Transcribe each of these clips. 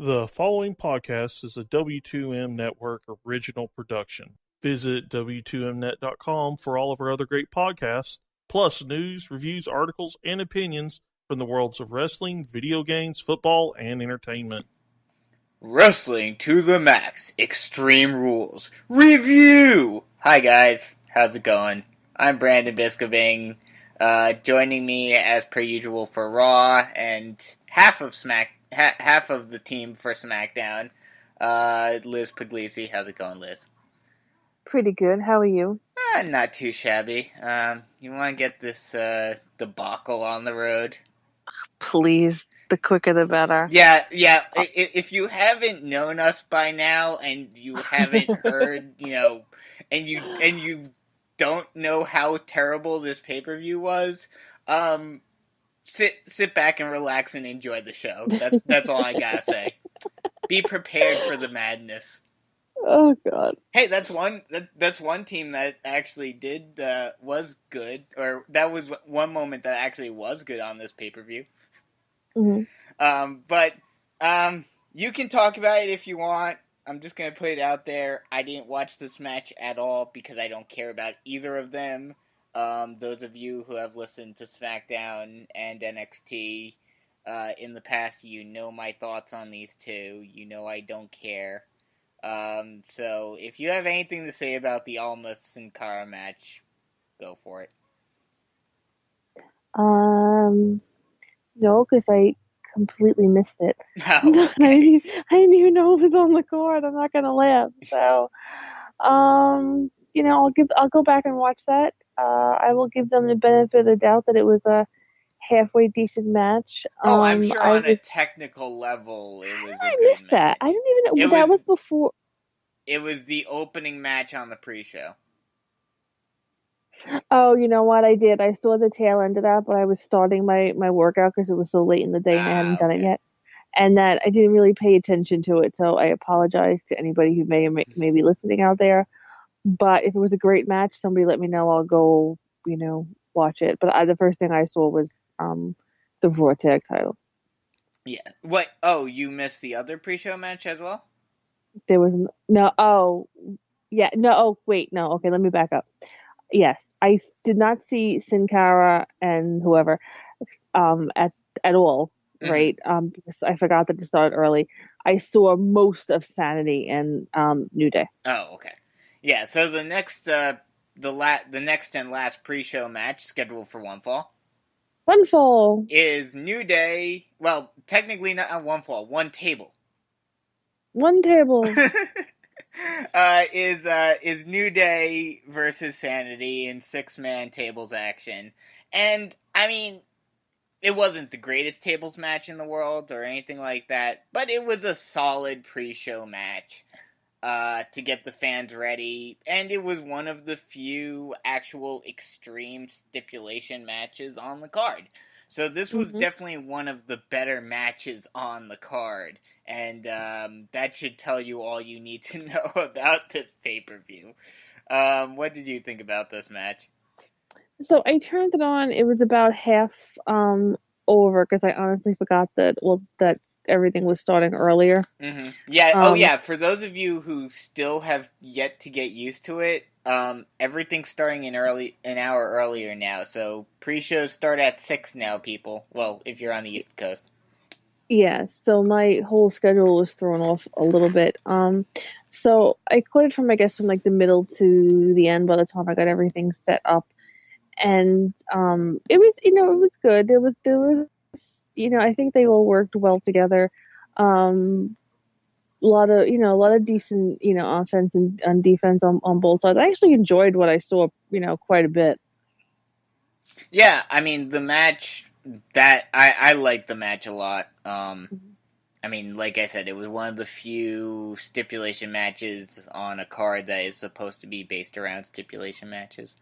The following podcast is a W2M Network original production. Visit W2Mnet.com for all of our other great podcasts, plus news, reviews, articles, and opinions from the worlds of wrestling, video games, football, and entertainment. Wrestling to the Max Extreme Rules Review! Hi guys, how's it going? I'm Brandon Biskobing. Joining me as per usual for Raw and half of the team for SmackDown, Liz Pugliese. How's it going, Liz? Pretty good. How are you? Not too shabby. You want to get this debacle on the road? Please, the quicker the better. Yeah. If you haven't known us by now, and you haven't heard, and you don't know how terrible this pay-per-view was, sit back and relax and enjoy the show. That's all I gotta say. Be prepared for the madness. Oh God. Hey, that's one team that actually was good, or that was one moment that actually was good on this pay-per-view. Mm-hmm. But you can talk about it if you want. I'm just gonna put it out there. I didn't watch this match at all because I don't care about either of them. Those of you who have listened to SmackDown and NXT in the past, you know my thoughts on these two. You know I don't care. So if you have anything to say about the Almas Sin Cara match, go for it. No, because I completely missed it. Oh, okay. I didn't even know it was on the card. I'm not gonna laugh. So, I'll go back and watch that. I will give them the benefit of the doubt that it was a halfway decent match. I'm sure on a technical level it was I missed that. I didn't even know that was before. It was the opening match on the pre-show. Oh, you know what I did? I saw the tail end of that, but I was starting my workout because it was so late in the day and I hadn't done it yet. And that I didn't really pay attention to it, so I apologize to anybody who may be listening out there. But if it was a great match, somebody let me know. I'll go, watch it. But the first thing I saw was the Raw tag titles. Yeah. What? Oh, you missed the other pre-show match as well? There was no. Oh, yeah. No. Oh, wait. No. Okay. Let me back up. Yes, I did not see Sin Cara and whoever at all. Mm-hmm. Right? Because I forgot that it started early. I saw most of Sanity and New Day. Oh, okay. Yeah. So the next and last pre-show match scheduled for One Fall is New Day. Well, technically not One Fall. One Table. Is New Day versus Sanity in 6-man tables action. And, I mean, it wasn't the greatest tables match in the world or anything like that, but it was a solid pre-show match to get the fans ready, and it was one of the few actual extreme stipulation matches on the card. So this was definitely one of the better matches on the card. And that should tell you all you need to know about this pay-per-view. What did you think about this match? So I turned it on. It was about half over because I honestly forgot that everything was starting earlier. Mm-hmm. Yeah. For those of you who still have yet to get used to it, everything's starting an hour earlier now. So pre-shows start at 6 now, people. Well, if you're on the East Coast. Yeah, so my whole schedule was thrown off a little bit. So I caught it from like the middle to the end by the time I got everything set up. And it was, it was good. There was I think they all worked well together. A lot of decent, offense and defense on both sides. I actually enjoyed what I saw, quite a bit. Yeah, I mean, the match that I liked the match a lot. I mean, like I said, it was one of the few stipulation matches on a card that is supposed to be based around stipulation matches.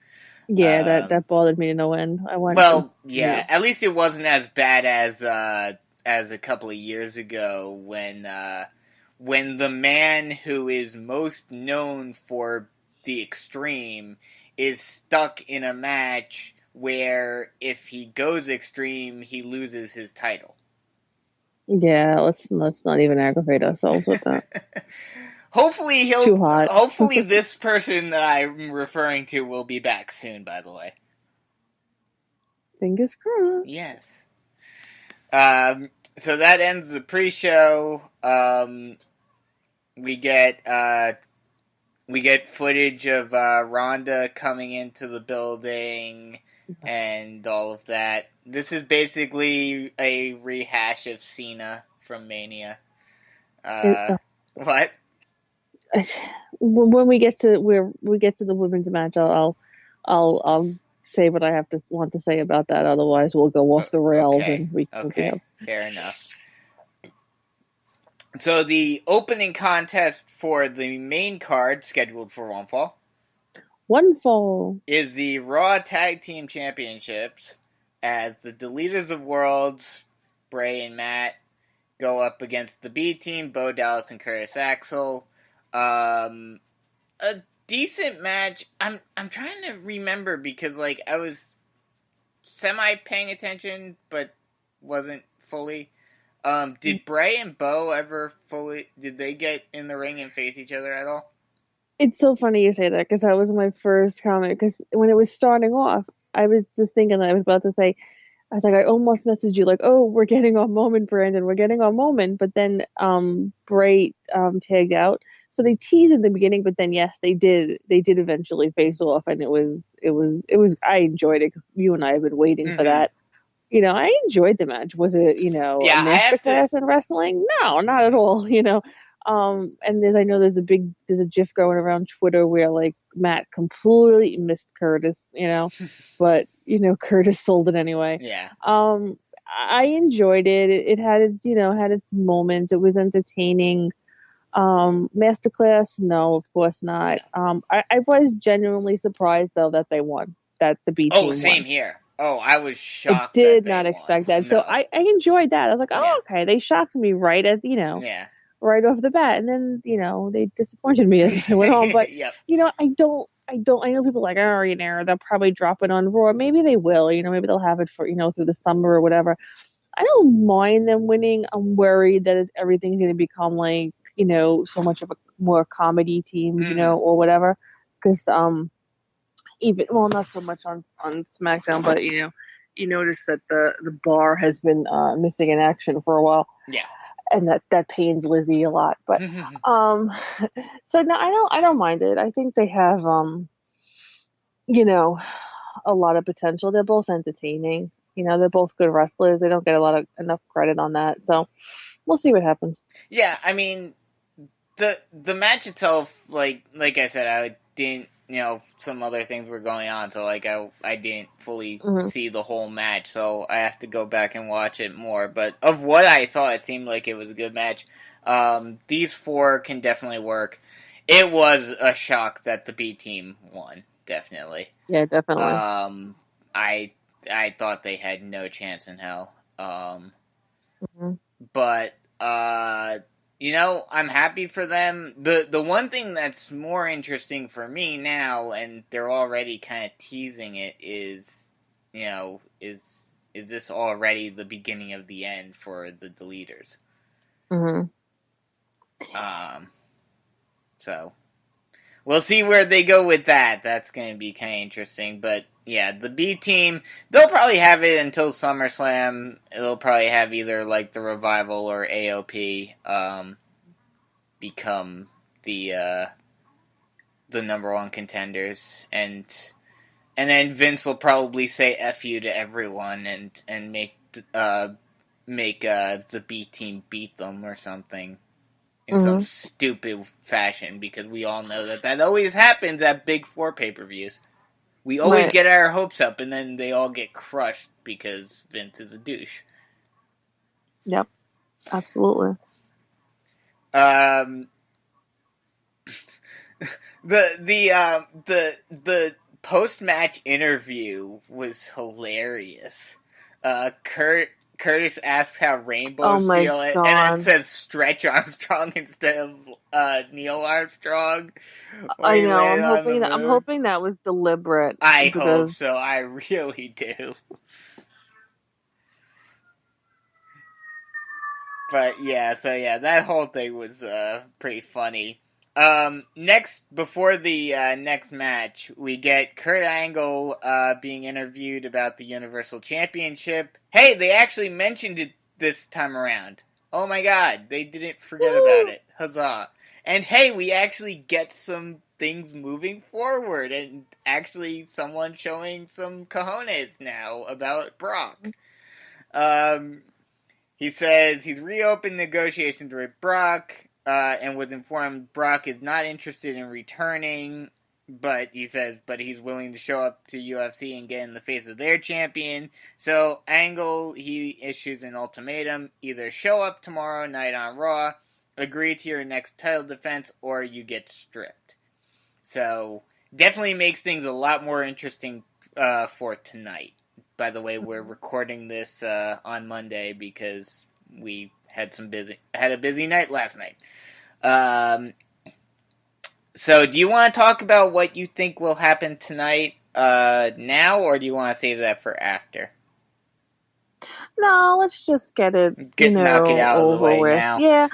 Yeah, that bothered me to no end. At least it wasn't as bad as a couple of years ago when the man who is most known for the Extreme is stuck in a match where if he goes Extreme, he loses his title. Yeah, let's not even aggravate ourselves with that. Hopefully Too hot. Hopefully this person that I'm referring to will be back soon, by the way. Fingers crossed. Yes. So that ends the pre-show. We get footage of Rhonda coming into the building and all of that. This is basically a rehash of Cena from Mania. What? When we get to the women's match, I'll say what I want to say about that. Otherwise, we'll go off the rails and we fair enough. So the opening contest for the main card, scheduled for one fall, is the Raw Tag Team Championships, as the Deleters of Worlds, Bray and Matt, go up against the B Team, Bo Dallas and Curtis Axel. A decent match. I'm trying to remember because like I was semi paying attention but wasn't fully. Did Bray and Bo ever did they get in the ring and face each other at all? It's so funny you say that because that was my first comment, because when it was starting off, I was just thinking that I was about to say, I was like, I almost messaged you like, oh, we're getting our moment, Brandon, we're getting our moment. But then Bray tagged out. So they teased in the beginning, but then yes, they did eventually face off, and it was I enjoyed it. You and I have been waiting for that. You know, I enjoyed the match. Was it, a masterclass in wrestling? No, not at all, and I know there's a GIF going around Twitter where like Matt completely missed Curtis, but Curtis sold it anyway. Yeah. I enjoyed it. It had its moments. It was entertaining. Masterclass? No, of course not. I was genuinely surprised though that they won. That the B team won. Oh, same here. Oh, I was shocked. I did not expect that. No. So I enjoyed that. I was like, okay, they shocked me right at right off the bat, and then they disappointed me as I went on. But yep. I don't. I know people are like, oh, they'll probably drop it on Raw. Maybe they will. Maybe they'll have it for through the summer or whatever. I don't mind them winning. I'm worried that everything's going to become like so much of a more comedy teams, or whatever. Because not so much on SmackDown, but you notice that the bar has been missing in action for a while. Yeah. And that pains Lizzie a lot. But so no, I don't mind it. I think they have a lot of potential. They're both entertaining. They're both good wrestlers. They don't get enough credit on that. So we'll see what happens. Yeah, I mean the match itself, like I said, I didn't some other things were going on, so like I didn't fully see the whole match, so I have to go back and watch it more. But of what I saw, it seemed like it was a good match. These four can definitely work. It was a shock that the B team won, definitely. Yeah, definitely. I thought they had no chance in hell. But I'm happy for them. The one thing that's more interesting for me now, and they're already kind of teasing it, is this already the beginning of the end for the Deleters? So we'll see where they go with that. That's going to be kind of interesting. But yeah, the B team, they'll probably have it until SummerSlam. It'll probably have either like the Revival or AOP become the number one contenders, and then Vince will probably say F you to everyone and make the B team beat them or something in some stupid fashion, because we all know that always happens at Big Four pay-per-views. We always get our hopes up, and then they all get crushed because Vince is a douche. Yep, absolutely. The post-match interview was hilarious. Curtis asks how Rainbows feel it, and then says Stretch Armstrong instead of Neil Armstrong. I know. I'm hoping that was deliberate. I hope so. I really do. But yeah, so yeah, that whole thing was pretty funny. Next, before the next match, we get Kurt Angle being interviewed about the Universal Championship. Hey, they actually mentioned it this time around. Oh my god, they didn't forget about it. Huzzah. And hey, we actually get some things moving forward, and actually someone showing some cojones now about Brock. He says he's reopened negotiations with Brock, and was informed Brock is not interested in returning, but he says, but he's willing to show up to UFC and get in the face of their champion. So Angle, he issues an ultimatum: either show up tomorrow night on Raw, agree to your next title defense, or you get stripped. So definitely makes things a lot more interesting for tonight. By the way, we're recording this on Monday because we had a busy night last night. So do you want to talk about what you think will happen tonight now, or do you want to save that for after? No, let's just get it, knock it out of the way with. now. Yeah.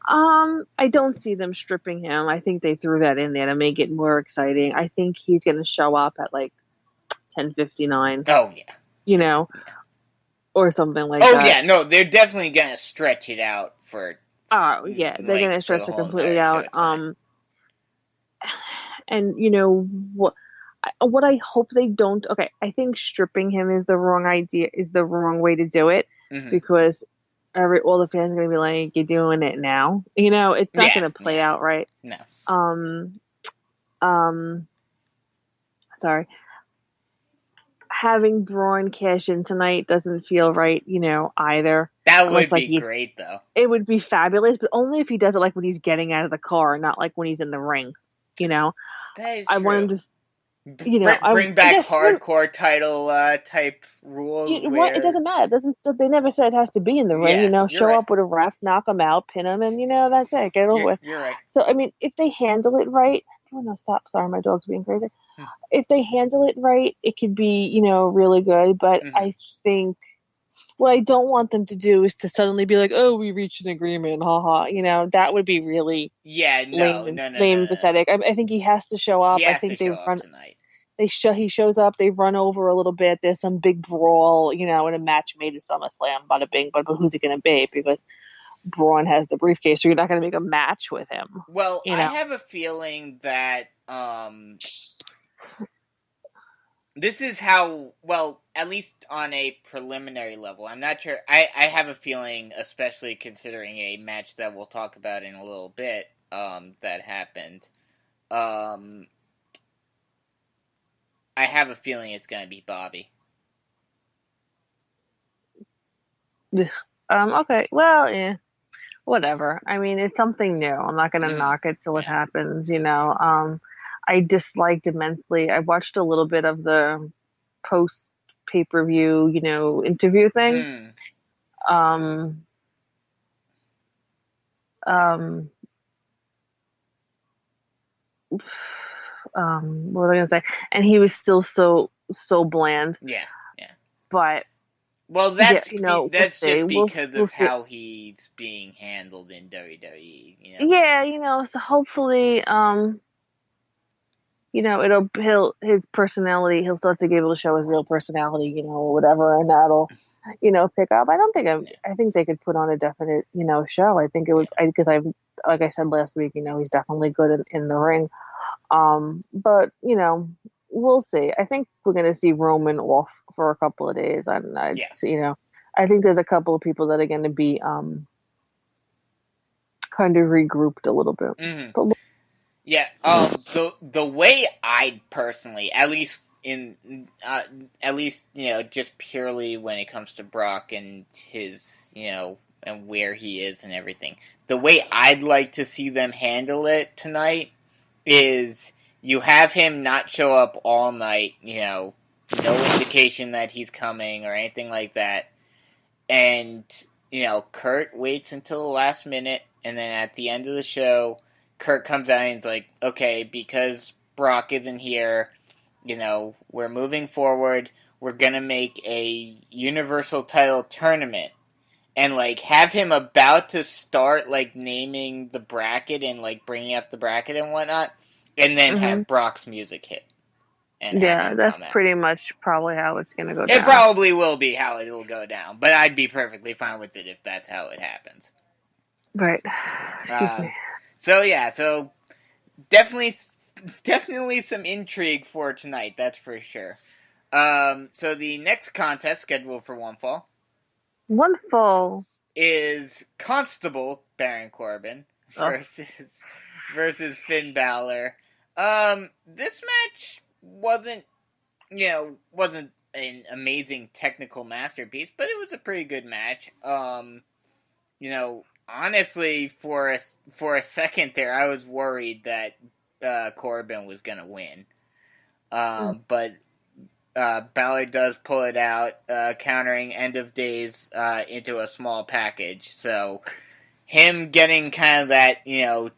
I don't see them stripping him. I think they threw that in there to make it more exciting. I think he's going to show up at like 10:59. Oh yeah. Or something like that. Oh yeah, no, they're definitely going to stretch it out for. Oh yeah, they're going to stretch it completely out. And what I hope they don't. Okay, I think stripping him is the wrong idea. Is the wrong way to do it, because all the fans are going to be like, "You're doing it now." It's not going to play out right. No. Sorry. Having Braun cash in tonight doesn't feel right, either. That would be great, though. It would be fabulous, but only if he does it like when he's getting out of the car, not like when he's in the ring. That is I true. want him to. Bring back hardcore title type rules. It doesn't matter. They never said it has to be in the ring. Show up with a ref, knock him out, pin him, and that's it. Get it over with. You're right. So I mean, if they handle it right, oh no, stop! Sorry, my dog's being crazy. If they handle it right, it could be really good. But I think what I don't want them to do is to suddenly be like, oh, we reached an agreement, haha. That would be really lame and pathetic. I think he has to show up. I think they run tonight. He shows up. They run over a little bit. There's some big brawl, in a match made at SummerSlam. Bada bing. But who's it going to be? Because Braun has the briefcase, so you're not going to make a match with him. Well, I have a feeling that this is how, well, at least on a preliminary level, I'm not sure. I have a feeling, especially considering a match that we'll talk about in a little bit, that happened. I have a feeling it's going to be Bobby. Okay. Well, yeah. Whatever. I mean, it's something new. I'm not going to knock it till it happens, I disliked immensely. I watched a little bit of the post pay-per-view, interview thing. What was I going to say? And he was still so bland. Yeah. But well, that's that's just because of how he's being handled in WWE. Yeah, so hopefully, his personality, he'll start to be able to show his real personality, or whatever, and that'll, pick up. I think they could put on a definite, show. I think it would, because like I said last week, he's definitely good in the ring. But, we'll see. I think we're going to see Roman off for a couple of days. I think there's a couple of people that are going to be, kind of regrouped a little bit. But yeah, the way I personally, at least just purely when it comes to Brock and his, and where he is and everything, the way I'd like to see them handle it tonight is you have him not show up all night, no indication that he's coming or anything like that, and, Kurt waits until the last minute, and then at the end of the show, Kurt comes out and he's like, okay, because Brock isn't here, we're moving forward, we're going to make a Universal title tournament. and, like, have him about to start, like, naming the bracket and, like, bringing up the bracket and whatnot, and then have Brock's music hit. And yeah, that's pretty much probably how it's going to go down. It probably will be how it will go down, but I'd be perfectly fine with it if that's how it happens. Right. Excuse me. So, yeah, so definitely some intrigue for tonight, that's for sure. So the next contest scheduled for one fall is Constable Baron Corbin versus Finn Balor. This match wasn't an amazing technical masterpiece, but it was a pretty good match. Honestly, for a second there, I was worried that Corbin was gonna win. But Balor does pull it out, countering End of Days into a small package. So him getting kind of that,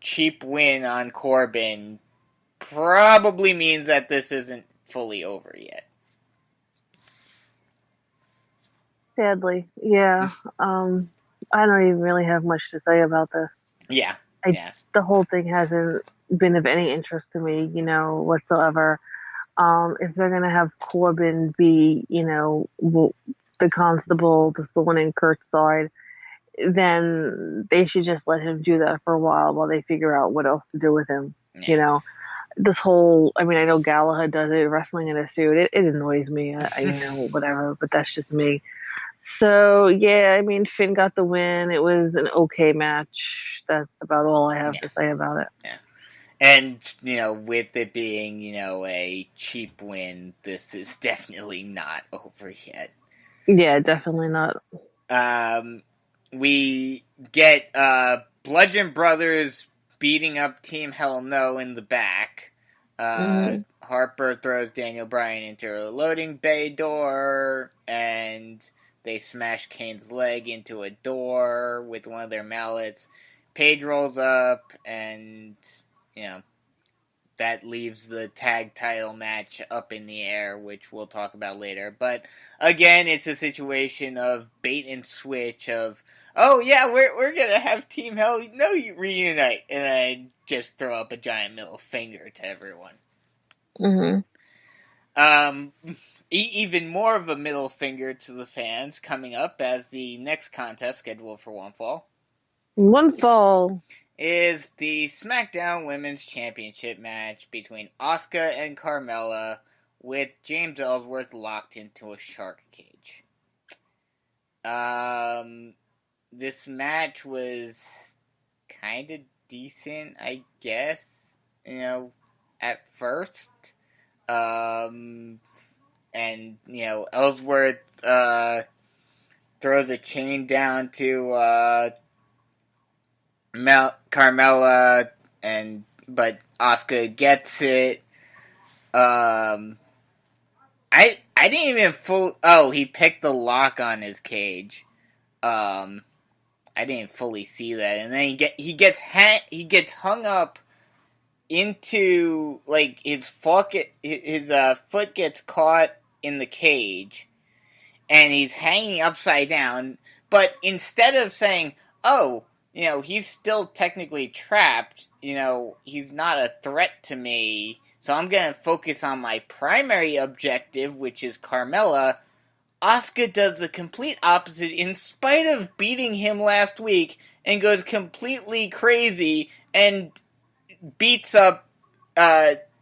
cheap win on Corbin probably means that this isn't fully over yet. Sadly, yeah. I don't even really have much to say about this. Yeah. The whole thing hasn't been of any interest to me, whatsoever. If they're going to have Corbin be, the constable, the thorn in Kurt's side, then they should just let him do that for a while they figure out what else to do with him. Yeah. This whole, I know Galahad does it, wrestling in a suit. It annoys me. I whatever, but that's just me. So, yeah, Finn got the win. It was an okay match. That's about all I have to say about it. Yeah. And, with it being, a cheap win, this is definitely not over yet. Yeah, definitely not. We get Bludgeon Brothers beating up Team Hell No in the back. Harper throws Daniel Bryan into a loading bay door, and they smash Kane's leg into a door with one of their mallets. Paige rolls up, and, that leaves the tag title match up in the air, which we'll talk about later. But, again, it's a situation of bait and switch of, oh, yeah, we're going to have Team Hell No reunite, and then just throw up a giant middle finger to everyone. Even more of a middle finger to the fans coming up as the next contest scheduled for one fall is the SmackDown Women's Championship match between Asuka and Carmella, with James Ellsworth locked into a shark cage. This match was kind of decent, I guess, at first. And, Ellsworth throws a chain down to Carmella, but Asuka gets it. I didn't even he picked the lock on his cage. I didn't fully see that, and then he gets hung up into, like, his foot gets caught in the cage, and he's hanging upside down. But instead of saying, "Oh, he's still technically trapped. He's not a threat to me, so I'm going to focus on my primary objective, which is Carmella," Asuka does the complete opposite in spite of beating him last week, and goes completely crazy and beats up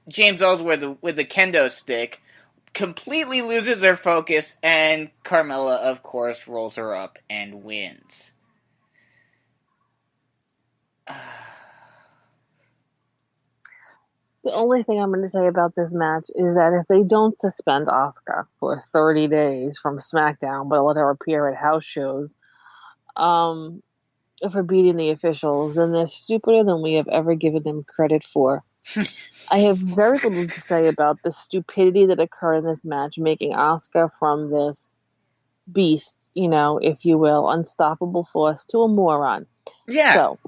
James Ellsworth with a kendo stick, completely loses her focus, and Carmella, of course, rolls her up and wins. The only thing I'm going to say about this match is that if they don't suspend Asuka for 30 days from SmackDown, but let her appear at house shows, for beating the officials, then they're stupider than we have ever given them credit for. I have very little to say about the stupidity that occurred in this match, making Asuka from this beast, if you will, unstoppable force, to a moron. Yeah. So,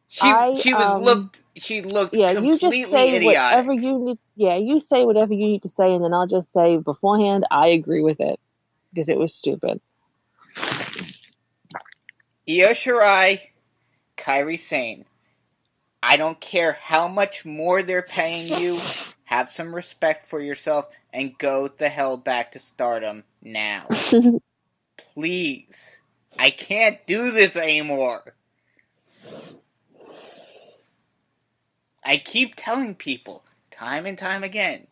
She looked completely you just say idiotic. Whatever you need. Yeah, you say whatever you need to say, and then I'll just say beforehand, I agree with it because it was stupid. Io Shirai, Kairi Sane. I don't care how much more they're paying you. Have some respect for yourself and go the hell back to Stardom now. Please. I can't do this anymore. I keep telling people, time and time again,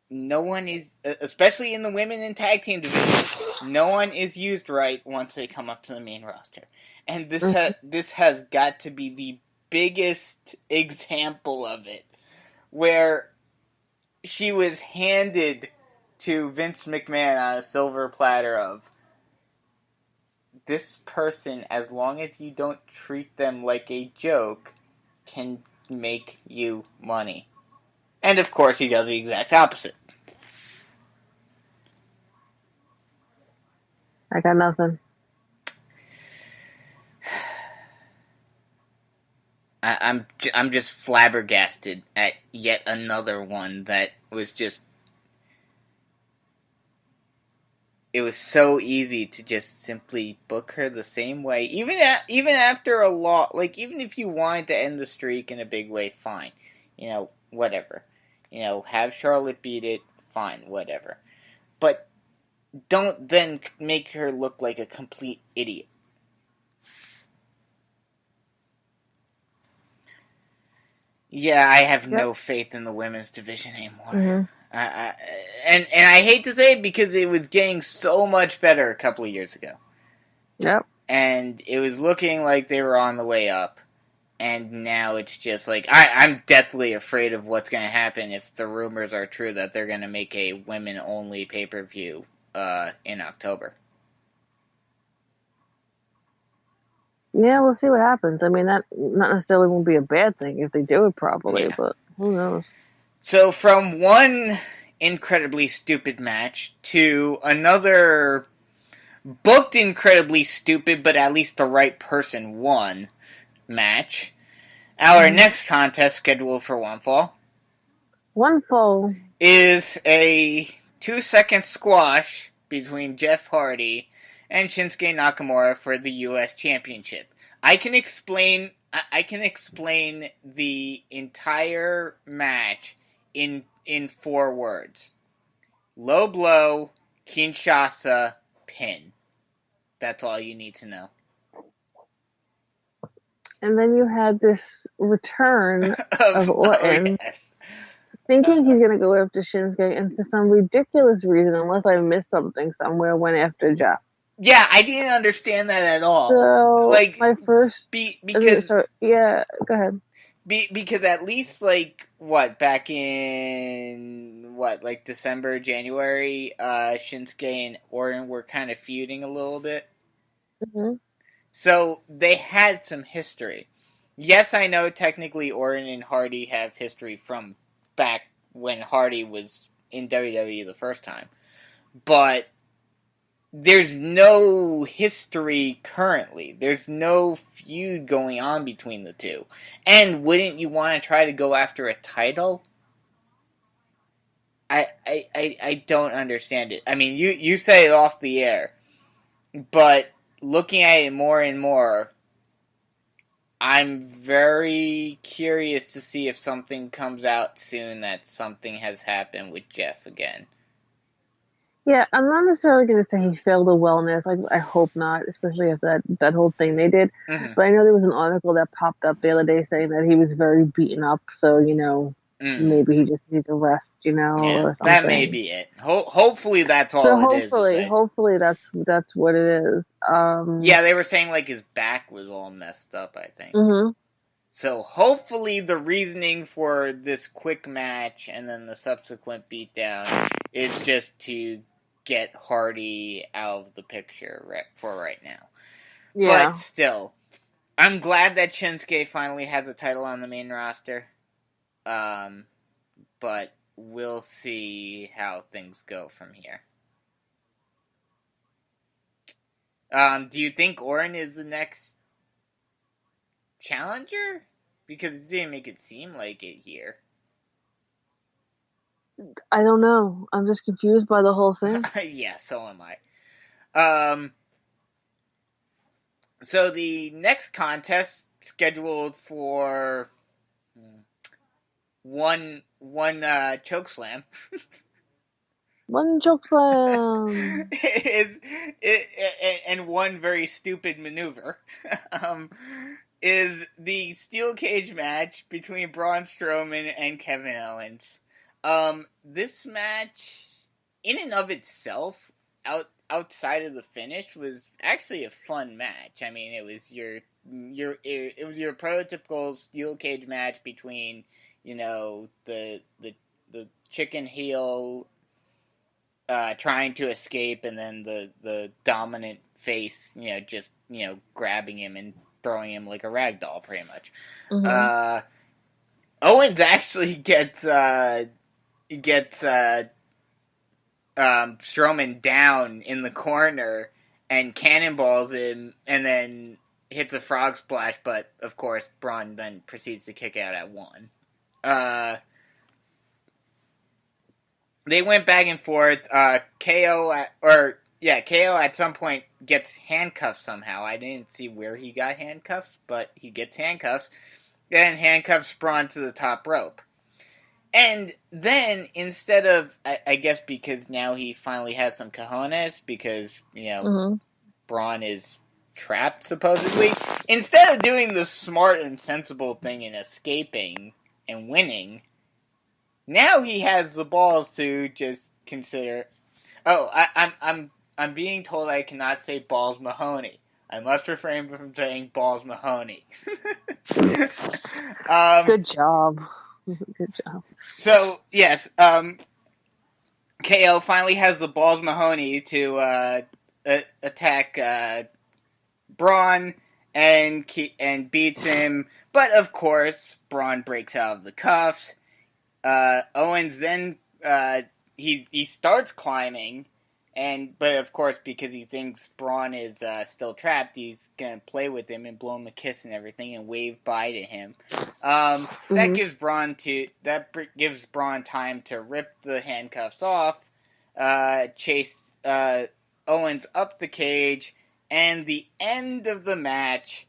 no one is, especially in the women and tag team division, no one is used right once they come up to the main roster. And this has got to be the biggest example of it, where she was handed to Vince McMahon on a silver platter of, this person, as long as you don't treat them like a joke, can make you money. And of course he does the exact opposite. I got nothing. I'm just flabbergasted at yet another one that was just... It was so easy to just simply book her the same way. Even after a lot, like, even if you wanted to end the streak in a big way, fine. You know, whatever. You know, have Charlotte beat it, fine, whatever. But don't then make her look like a complete idiot. Yeah, I have no faith in the women's division anymore. Mm-hmm. And I hate to say it because it was getting so much better a couple of years ago. Yep. And it was looking like they were on the way up. And now it's just like, I'm deathly afraid of what's going to happen if the rumors are true that they're going to make a women-only pay-per-view in October. Yeah, we'll see what happens. I mean, that not necessarily won't be a bad thing if they do it properly, but who knows? So from one incredibly stupid match to another booked incredibly stupid, but at least the right person won match. Our next contest scheduled for one fall is a 2-second squash between Jeff Hardy and Shinsuke Nakamura for the U.S. Championship. I can explain the entire match in 4 words. Low blow, Kinshasa, pin. That's all you need to know. And then you had this return of Orton, thinking he's going to go after Shinsuke, and for some ridiculous reason, unless I missed something somewhere, went after Jeff. Yeah, I didn't understand that at all. So, like, my first... because yeah, go ahead. Because at least, like, back in, December, January, Shinsuke and Orton were kind of feuding a little bit. Mm-hmm. So, they had some history. Yes, I know technically Orton and Hardy have history from back when Hardy was in WWE the first time. But there's no history currently. There's no feud going on between the two. And wouldn't you want to try to go after a title? I don't understand it. I mean, you say it off the air, but looking at it more and more, I'm very curious to see if something comes out soon that something has happened with Jeff again. Yeah, I'm not necessarily going to say he failed the wellness. I hope not, especially after that whole thing they did. Mm-hmm. But I know there was an article that popped up the other day saying that he was very beaten up. So, maybe he just needs a rest, or something. That may be it. Hopefully that's all it is. Hopefully that's what it is. Yeah, they were saying, his back was all messed up, I think. Mm-hmm. So hopefully the reasoning for this quick match and then the subsequent beatdown is just to get Hardy out of the picture for right now. Yeah. But still, I'm glad that Shinsuke finally has a title on the main roster. But we'll see how things go from here. Do you think Orton is the next challenger? Because it didn't make it seem like it here. I don't know. I'm just confused by the whole thing. Yeah, so am I. So the next contest scheduled for one choke slam. One choke slam. And one very stupid maneuver is the steel cage match between Braun Strowman and Kevin Owens. This match, in and of itself, outside of the finish, was actually a fun match. I mean, it was your prototypical steel cage match between, the chicken heel trying to escape, and then the dominant face, just grabbing him and throwing him like a rag doll, pretty much. Mm-hmm. Owens actually gets Strowman down in the corner and cannonballs him, and then hits a frog splash. But of course, Braun then proceeds to kick out at one. They went back and forth. KO at some point gets handcuffed somehow. I didn't see where he got handcuffed, but he gets handcuffed. Then handcuffs Braun to the top rope. And then, instead of, I guess because now he finally has some cojones, because, Mm-hmm. Braun is trapped, supposedly, instead of doing the smart and sensible thing and escaping and winning, now he has the balls to just consider, I'm being told I cannot say Balls Mahoney. I must refrain from saying Balls Mahoney. Good job. Good job. So, yes, KO finally has the Balls Mahoney to attack Braun and beats him. But, of course, Braun breaks out of the cuffs. Owens then, he starts climbing, but of course, because he thinks Braun is still trapped, he's gonna play with him and blow him a kiss and everything and wave bye to him. That gives Braun time to rip the handcuffs off, chase Owens up the cage, and the end of the match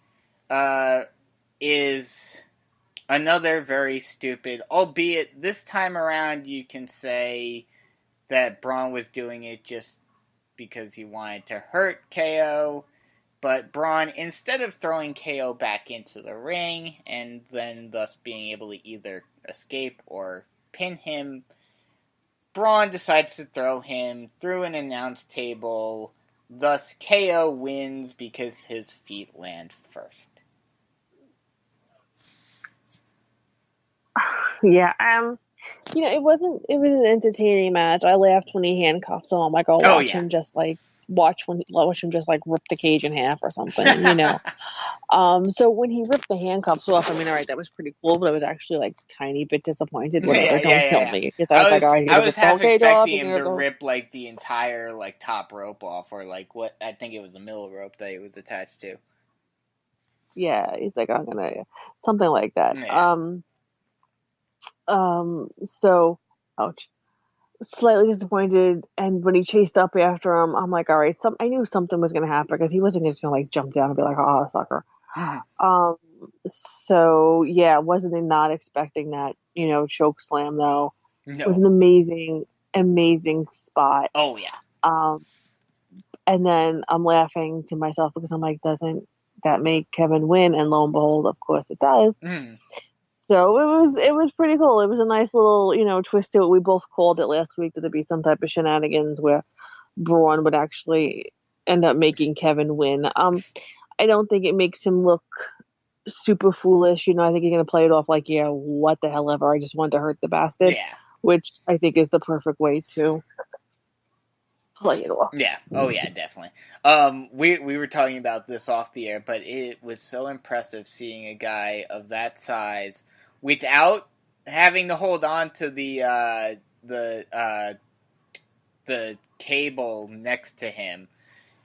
is another very stupid, albeit this time around you can say that Braun was doing it just because he wanted to hurt KO, but Braun, instead of throwing KO back into the ring and then thus being able to either escape or pin him, Braun decides to throw him through an announce table, thus KO wins because his feet land first. Yeah, it was an entertaining match. I laughed when he handcuffed him. I'm like, watch him just like rip the cage in half or something, So when he ripped the handcuffs off, I mean, all right, that was pretty cool, but I was actually like tiny bit disappointed. Whatever, don't kill me. Because I was like, all right, I was half expecting him to go rip like the entire like top rope off, or like what I think it was the middle rope that it was attached to. Yeah, he's like, I'm gonna something like that. Yeah. So, ouch. Slightly disappointed, and when he chased up after him, I'm like, all right, I knew something was gonna happen because he wasn't just gonna like jump down and be like, "Ah, sucker." So yeah, wasn't not expecting that, choke slam though. No. It was an amazing spot. Oh yeah. And then I'm laughing to myself because I'm like, doesn't that make Kevin win? And lo and behold, of course it does. So it was pretty cool. It was a nice little, twist to it. We both called it last week that there'd be some type of shenanigans where Braun would actually end up making Kevin win. I don't think it makes him look super foolish. I think he's going to play it off like, yeah, what the hell ever. I just wanted to hurt the bastard. Yeah. Which I think is the perfect way to play it off. Yeah. Oh yeah, definitely. We were talking about this off the air, but it was so impressive seeing a guy of that size without having to hold on to the cable next to him,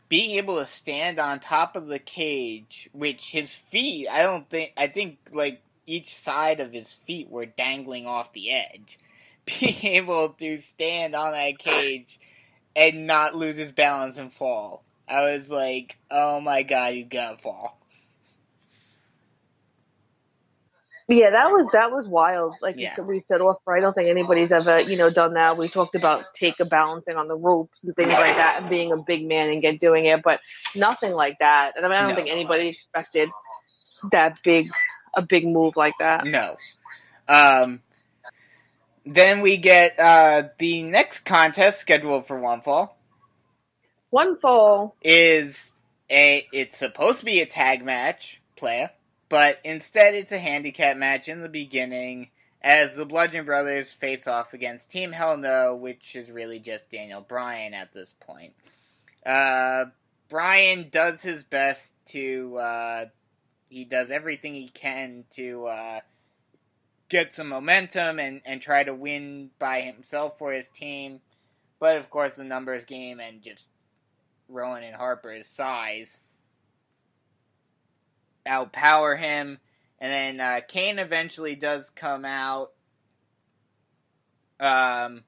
being able to stand on top of the cage, which his feet, I think like each side of his feet were dangling off the edge. Being able to stand on that cage and not lose his balance and fall I was like, oh my god, he's gonna fall. Yeah, that was wild. Like Yeah. we set off. I don't think anybody's ever done that. We talked about Taker balancing on the ropes and things like that, and being a big man and doing it, but nothing like that. And I mean, I don't No. think anybody expected a big move like that. No. Then we get the next contest scheduled for One Fall. One Fall It's supposed to be a tag match, playa, but instead it's a handicap match in the beginning as the Bludgeon Brothers face off against Team Hell No, which is really just Daniel Bryan at this point. Bryan does his best he does everything he can to get some momentum and try to win by himself for his team. But of course the numbers game and just Rowan and Harper's size outpower him. And then Kane eventually does come out. Bryan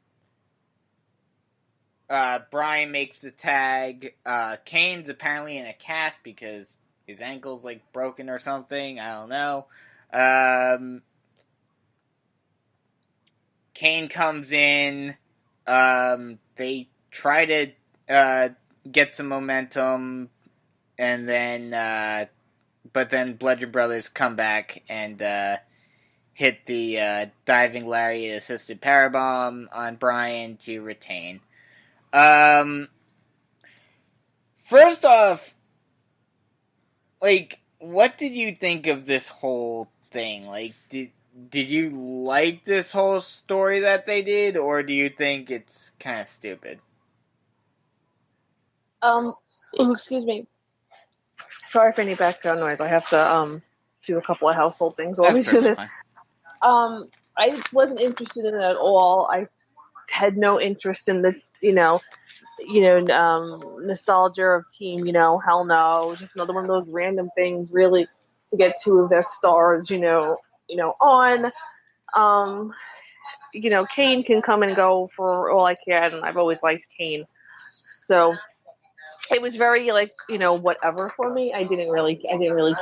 makes the tag. Kane's apparently in a cast because his ankle's like broken or something. I don't know. Kane comes in. They try to get some momentum, and then but then Bludgeon Brothers come back and hit the diving lariat assisted powerbomb on Bryan to retain. First off, like, what did you think of this whole thing? Like, did you like this whole story that they did, or do you think it's kind of stupid? Excuse me. Sorry for any background noise. I have to do a couple of household things while we do this. Fine. I wasn't interested in it at all. I had no interest in the nostalgia of Team Hell No. Just another one of those random things, really, to get two of their stars on. Kane can come and go for all I can, and I've always liked Kane. So it was very whatever for me. I didn't really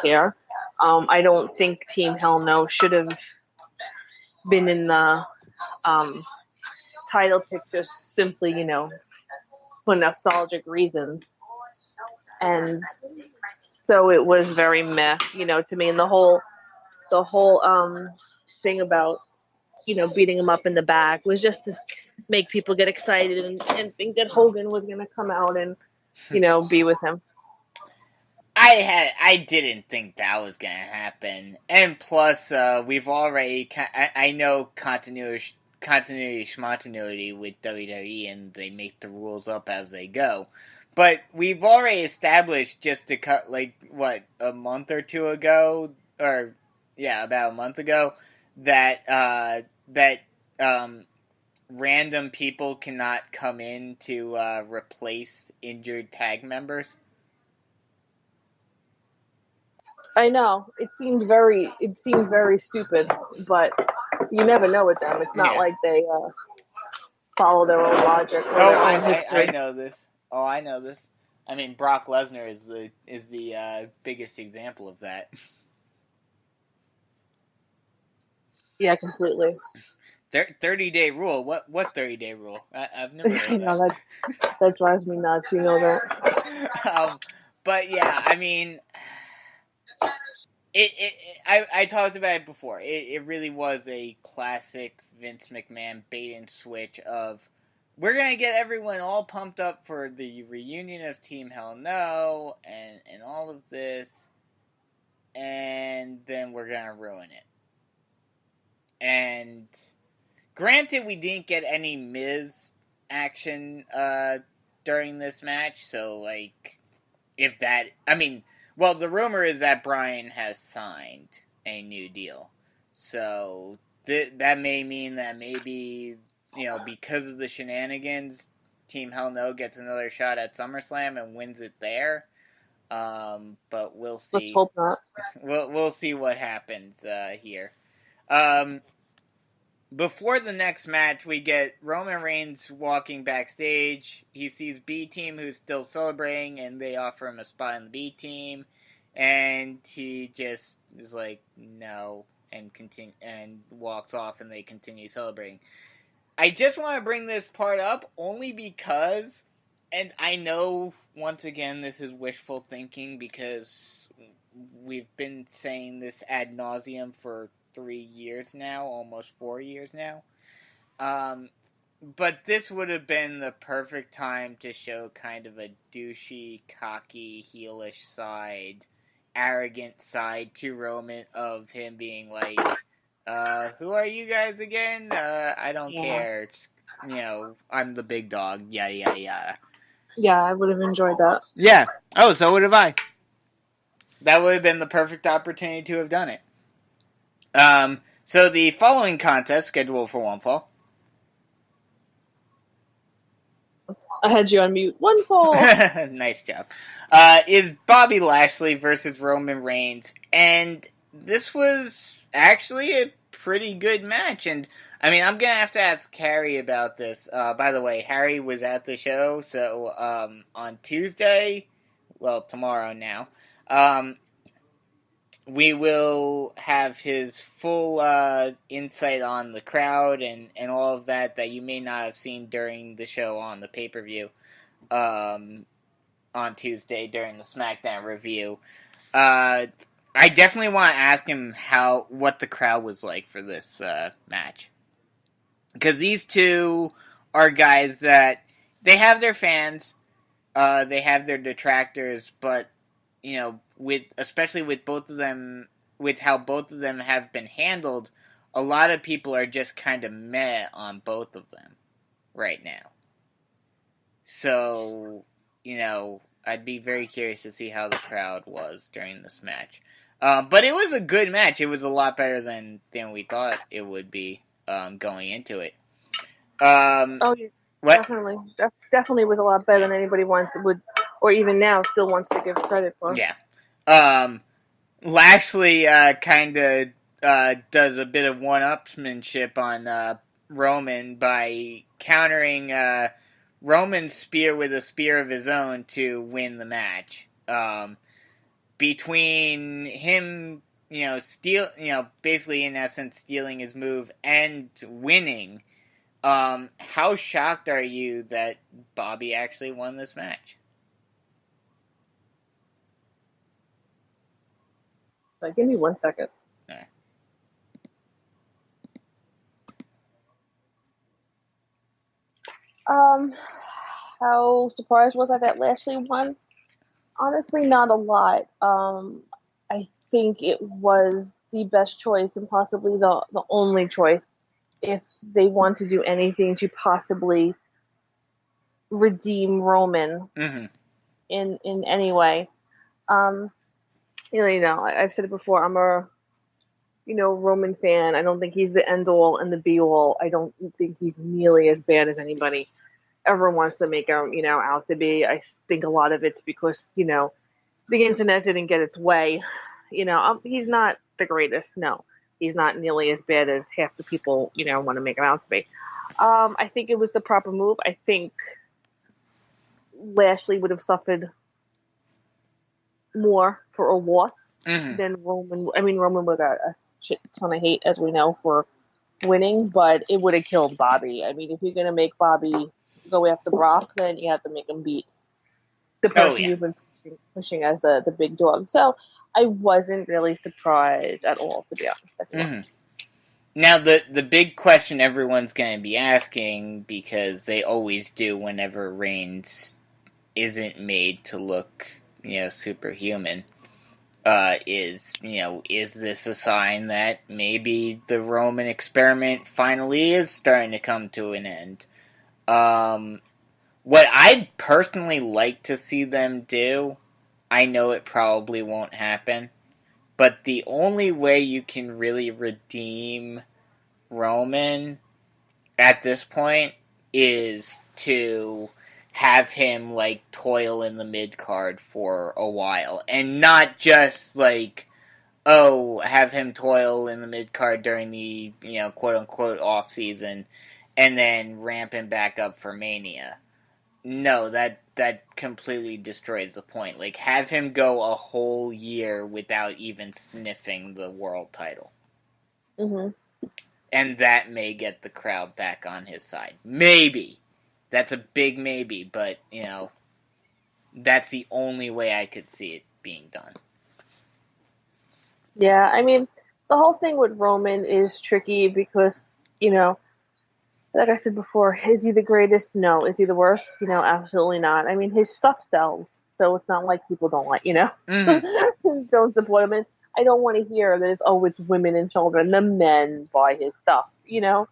care. I don't think Team Hell No should have been in the title picture simply for nostalgic reasons. And so it was very meh, to me. And the whole thing about beating him up in the back was just to make people get excited and think that Hogan was going to come out and be with him. I didn't think that was gonna happen, and plus, we've already. I know continuity schmontinuity with WWE, and they make the rules up as they go. But we've already established just to cut a month or two ago, or about a month ago, that random people cannot come in to replace injured tag members. I know it seemed very stupid, but you never know with them. It's not like they follow their own logic or their own history. I know this. Oh, I know this. I mean, Brock Lesnar is the biggest example of that. Yeah, completely. 30-day rule. What 30-day rule? I've never heard of that. That drives me nuts. You know that. But yeah, I mean, I talked about it before. It really was a classic Vince McMahon bait and switch of, we're going to get everyone all pumped up for the reunion of Team Hell No and all of this, and then we're going to ruin it. And granted, we didn't get any Miz action during this match, so, if that... I mean, well, the rumor is that Bryan has signed a new deal. So, that may mean that maybe, because of the shenanigans, Team Hell No gets another shot at SummerSlam and wins it there. But we'll see. Let's hope not. We'll see what happens here. before the next match, we get Roman Reigns walking backstage. He sees B Team, who's still celebrating, and they offer him a spot in the B Team, and he just is like, no, and walks off, and they continue celebrating. I just want to bring this part up only because, and I know once again this is wishful thinking because we've been saying this ad nauseum for 3 years now, almost 4 years now. But this would have been the perfect time to show kind of a douchey, cocky, heelish side, arrogant side to Roman of him being like, who are you guys again? I don't care. It's, I'm the big dog. Yada, yada, yada. Yeah, I would have enjoyed that. Yeah. Oh, so would have I. That would have been the perfect opportunity to have done it. So the following contest, scheduled for one fall. I had you on mute. One fall! Nice job. Is Bobby Lashley versus Roman Reigns. And this was actually a pretty good match. And, I mean, I'm going to have to ask Harry about this. By the way, Harry was at the show. So, on Tuesday, well, tomorrow now, we will have his full insight on the crowd and all of that you may not have seen during the show on the pay-per-view on Tuesday during the SmackDown review. I definitely want to ask him what the crowd was like for this match. Because these two are guys that they have their fans, they have their detractors, but especially with both of them, with how both of them have been handled, a lot of people are just kind of meh on both of them right now. So, I'd be very curious to see how the crowd was during this match. But it was a good match. It was a lot better than we thought it would be going into it. Oh, yeah. What? Definitely. Definitely was a lot better than anybody would, or even now, still wants to give credit for. Yeah. Lashley kind of does a bit of one-upsmanship on Roman by countering Roman's spear with a spear of his own to win the match. Between him, basically in essence stealing his move and winning, how shocked are you that Bobby actually won this match? So give me 1 second. Right. How surprised was I that Lashley won? Honestly, not a lot. I think it was the best choice and possibly the only choice if they want to do anything to possibly redeem Roman in any way. I've said it before, I'm a Roman fan. I don't think he's the end all and the be all. I don't think he's nearly as bad as anybody ever wants to make out to be. I think a lot of it's because, the internet didn't get its way. He's not the greatest. No, he's not nearly as bad as half the people, want to make him out to be. I think it was the proper move. I think Lashley would have suffered more for a loss than Roman. I mean, Roman would have got a shit ton of hate, as we know, for winning, but it would have killed Bobby. I mean, if you're going to make Bobby go after Brock, then you have to make him beat the person you've been pushing as the big dog. So I wasn't really surprised at all, to be honest. Now, the big question everyone's going to be asking, because they always do whenever Reigns isn't made to look, superhuman, is this a sign that maybe the Roman experiment finally is starting to come to an end? What I'd personally like to see them do, I know it probably won't happen, but the only way you can really redeem Roman at this point is to have him, toil in the mid-card for a while, and not just, have him toil in the mid-card during the, quote-unquote off-season, and then ramp him back up for Mania. No, that completely destroys the point. Like, have him go a whole year without even sniffing the world title. Mm-hmm. And that may get the crowd back on his side. Maybe. That's a big maybe, but, that's the only way I could see it being done. Yeah, I mean, the whole thing with Roman is tricky because, like I said before, is he the greatest? No. Is he the worst? Absolutely not. I mean, his stuff sells, so it's not like people don't like, Mm-hmm. don't support him. And I don't want to hear that it's women and children. The men buy his stuff, the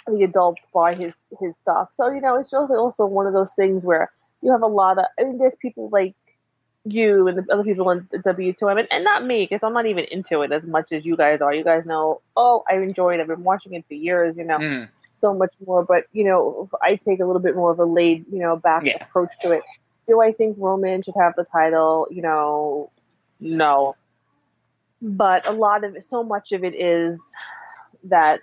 adults buy his stuff. So, it's really also one of those things where you have a lot of, there's people like you and the other people in the W2M, and not me, because I'm not even into it as much as you guys are. You guys know, I enjoy it. I've been watching it for years, Mm-hmm. so much more. But, I take a little bit more of a laid, back approach to it. Do I think Roman should have the title? No. But so much of it is that's,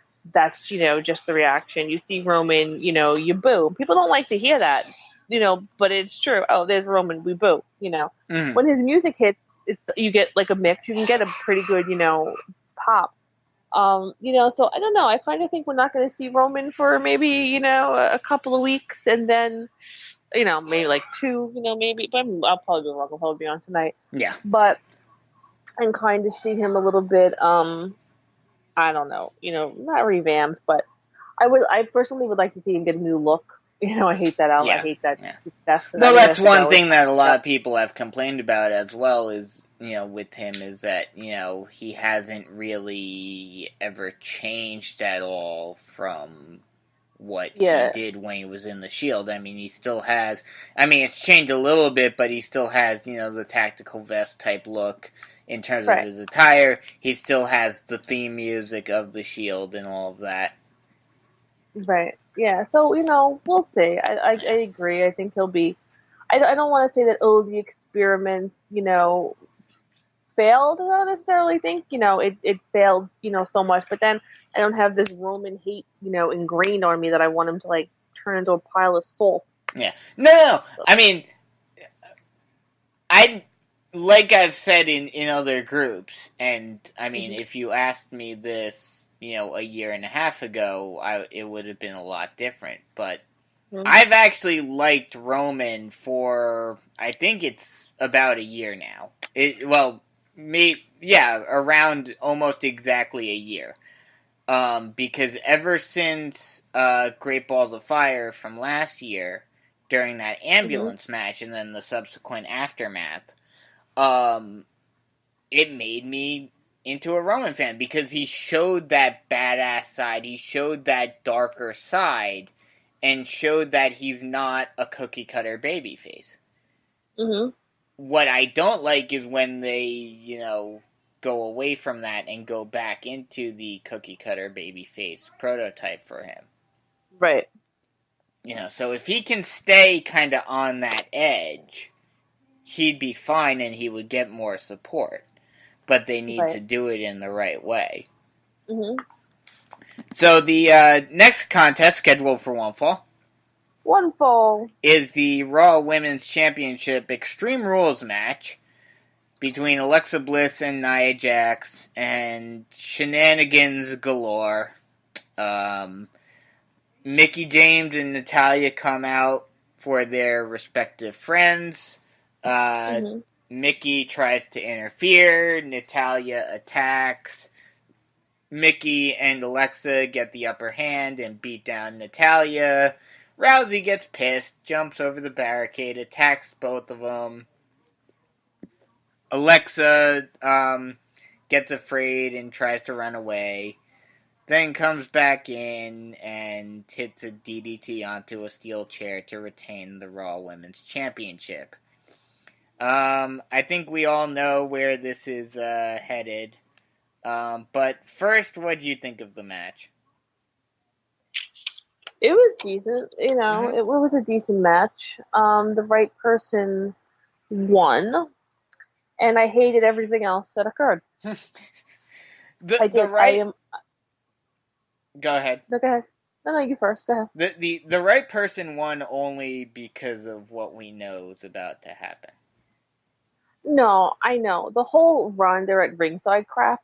just the reaction. You see Roman, you boo. People don't like to hear that, but it's true. Oh, there's Roman, we boo, Mm-hmm. When his music hits, you get like a mix. You can get a pretty good, pop. So I don't know. I kind of think we're not going to see Roman for maybe, a couple of weeks, and then, maybe like 2, maybe, but I'll probably be wrong. I'll probably be on tonight. Yeah. But I'm kind of see him a little bit, I don't know, not revamped, but I personally would like to see him get a new look. I hate that. Yeah. I hate that. Yeah. That's that's one thing that a lot of people have complained about as well is, with him is that, he hasn't really ever changed at all from what he did when he was in the Shield. I mean, he still has, it's changed a little bit, but he still has, the tactical vest type look in terms of his attire. He still has the theme music of the Shield and all of that. Right. Yeah. So, we'll see. I agree. I think he'll be, I don't want to say that, the experiment, failed. I don't necessarily think, it failed, so much, but then I don't have this Roman hate, ingrained on me that I want him to like turn into a pile of salt. Yeah. No. So. I mean, like I've said in other groups, and I mean, if you asked me this, a year and a half ago, it would have been a lot different. But I've actually liked Roman for, I think it's about a year now. Around almost exactly a year. Because ever since Great Balls of Fire from last year, during that ambulance match and then the subsequent aftermath, it made me into a Roman fan because he showed that badass side, he showed that darker side, and showed that he's not a cookie cutter babyface. Mm-hmm. What I don't like is when they, go away from that and go back into the cookie cutter babyface prototype for him. Right. So if he can stay kind of on that edge, he'd be fine and he would get more support. But they need to do it in the right way. Mm-hmm. So the next contest scheduled for one fall is the Raw Women's Championship Extreme Rules match between Alexa Bliss and Nia Jax, and shenanigans galore. Mickie James and Natalya come out for their respective friends. Mickie tries to interfere. Natalya attacks. Mickie and Alexa get the upper hand and beat down Natalya. Rousey gets pissed, jumps over the barricade, attacks both of them. Alexa gets afraid and tries to run away. Then comes back in and hits a DDT onto a steel chair to retain the Raw Women's Championship. I think we all know where this is headed. But first, what do you think of the match? It was decent, it was a decent match. The right person won. and I hated everything else that occurred. the I did. right. I am. Go ahead. No, go ahead. No, you first. Go ahead. The right person won only because of what we know is about to happen. No, I know. The whole Ronda at ringside crap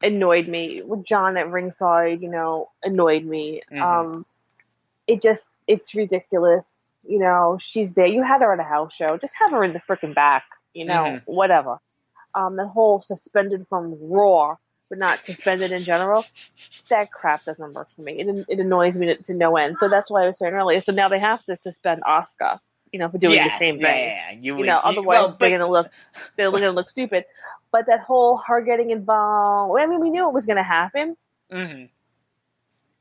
annoyed me. With John at ringside, annoyed me. Mm-hmm. It's ridiculous. She's there. You had her at a house show. Just have her in the freaking back. Whatever. The whole suspended from Raw, but not suspended in general. That crap doesn't work for me. It annoys me to no end. So that's why I was saying earlier. So now they have to suspend Asuka, for doing the same thing. Yeah. Otherwise they're gonna look stupid. But that whole her getting involved, I mean, we knew it was gonna happen. Mm-hmm.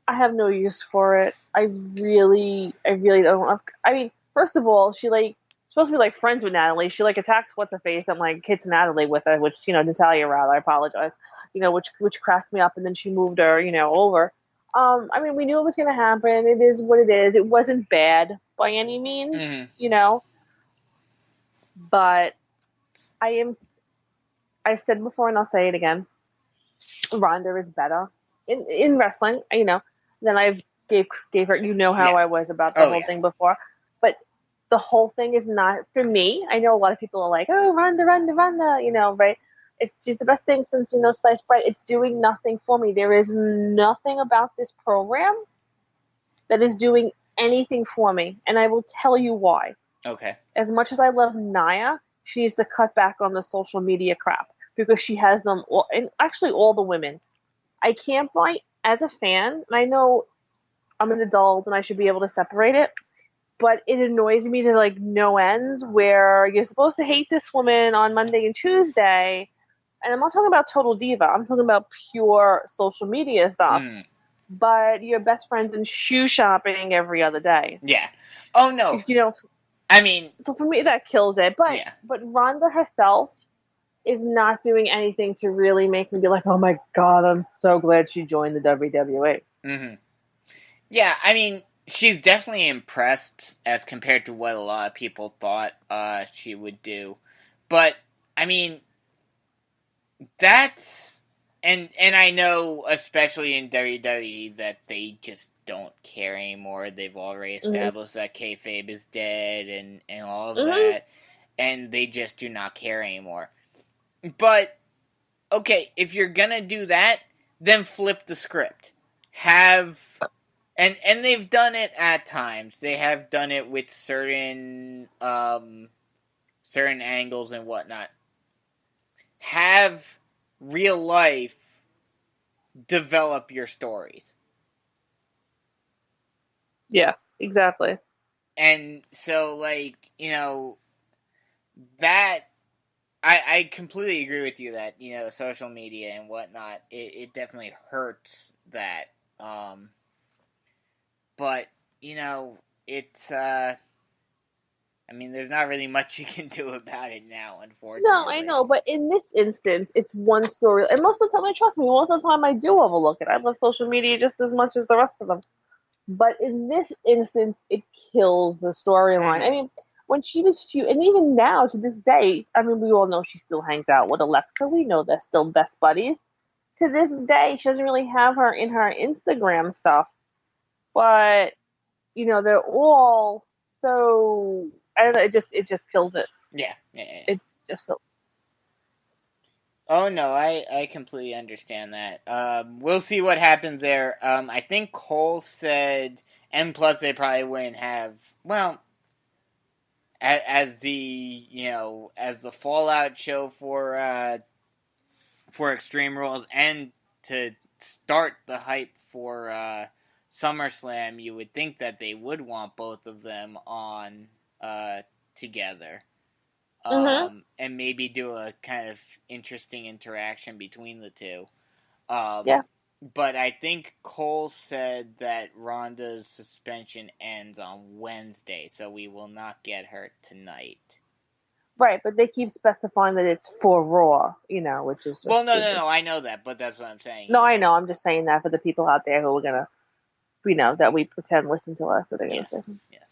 I have no use for it. I really don't. I mean, first of all, she's supposed to be friends with Natalie. She attacked what's her face and hits Natalie with her, which Natalia rather. I apologize. Which cracked me up, and then she moved her over. I mean, we knew it was going to happen. It is what it is. It wasn't bad by any means, mm-hmm. But I've said before and I'll say it again. Ronda is better in wrestling, than I gave her. How I was about the whole thing before. But the whole thing is not, for me, I know a lot of people are like, oh, Ronda, right? She's the best thing since, sliced bread. It's doing nothing for me. There is nothing about this program that is doing anything for me. And I will tell you why. Okay. As much as I love Nia, she needs to cut back on the social media crap because she has them all, and actually all the women. I can't as a fan, and I know I'm an adult and I should be able to separate it, but it annoys me to no end where you're supposed to hate this woman on Monday and Tuesday. And I'm not talking about total diva. I'm talking about pure social media stuff. But you're best friends and shoe shopping every other day. Yeah. Oh, no. I mean... So for me, that kills it. But Ronda herself is not doing anything to really make me be like, oh my God, I'm so glad she joined the WWE. Mm-hmm. Yeah, I mean, she's definitely impressed as compared to what a lot of people thought she would do. But, I mean... That's, and I know, especially in WWE, that they just don't care anymore. They've already established that kayfabe is dead and all of that, and they just do not care anymore. But, okay, if you're gonna do that, then flip the script. And they've done it at times. They have done it with certain angles and whatnot. Have real life develop your stories. Yeah, exactly. And so, that, I completely agree with you that, social media and whatnot, it definitely hurts that. But, it's, I mean, there's not really much you can do about it now, unfortunately. No, I know, but in this instance, it's one story. And most of the time, trust me, most of the time I do overlook it. I love social media just as much as the rest of them. But in this instance, it kills the storyline. I mean, when she was and even now, to this day, I mean, we all know she still hangs out with Alexa. We know they're still best buddies. To this day, she doesn't really have her in her Instagram stuff. But, they're all so... I don't know, it just kills it. Yeah. It just kills it. Oh, no, I completely understand that. We'll see what happens there. I think Cole said, and plus they probably wouldn't have, well, as the Fallout show for Extreme Rules, and to start the hype for SummerSlam, you would think that they would want both of them on together. And maybe do a kind of interesting interaction between the two. Yeah. But I think Cole said that Ronda's suspension ends on Wednesday, so we will not get her tonight. Right, but they keep specifying that it's for Raw, which is... Well, no, I know that, but that's what I'm saying. No, I know, I'm just saying that for the people out there who are going to, that we pretend listen to us, that they're going to say. Yes.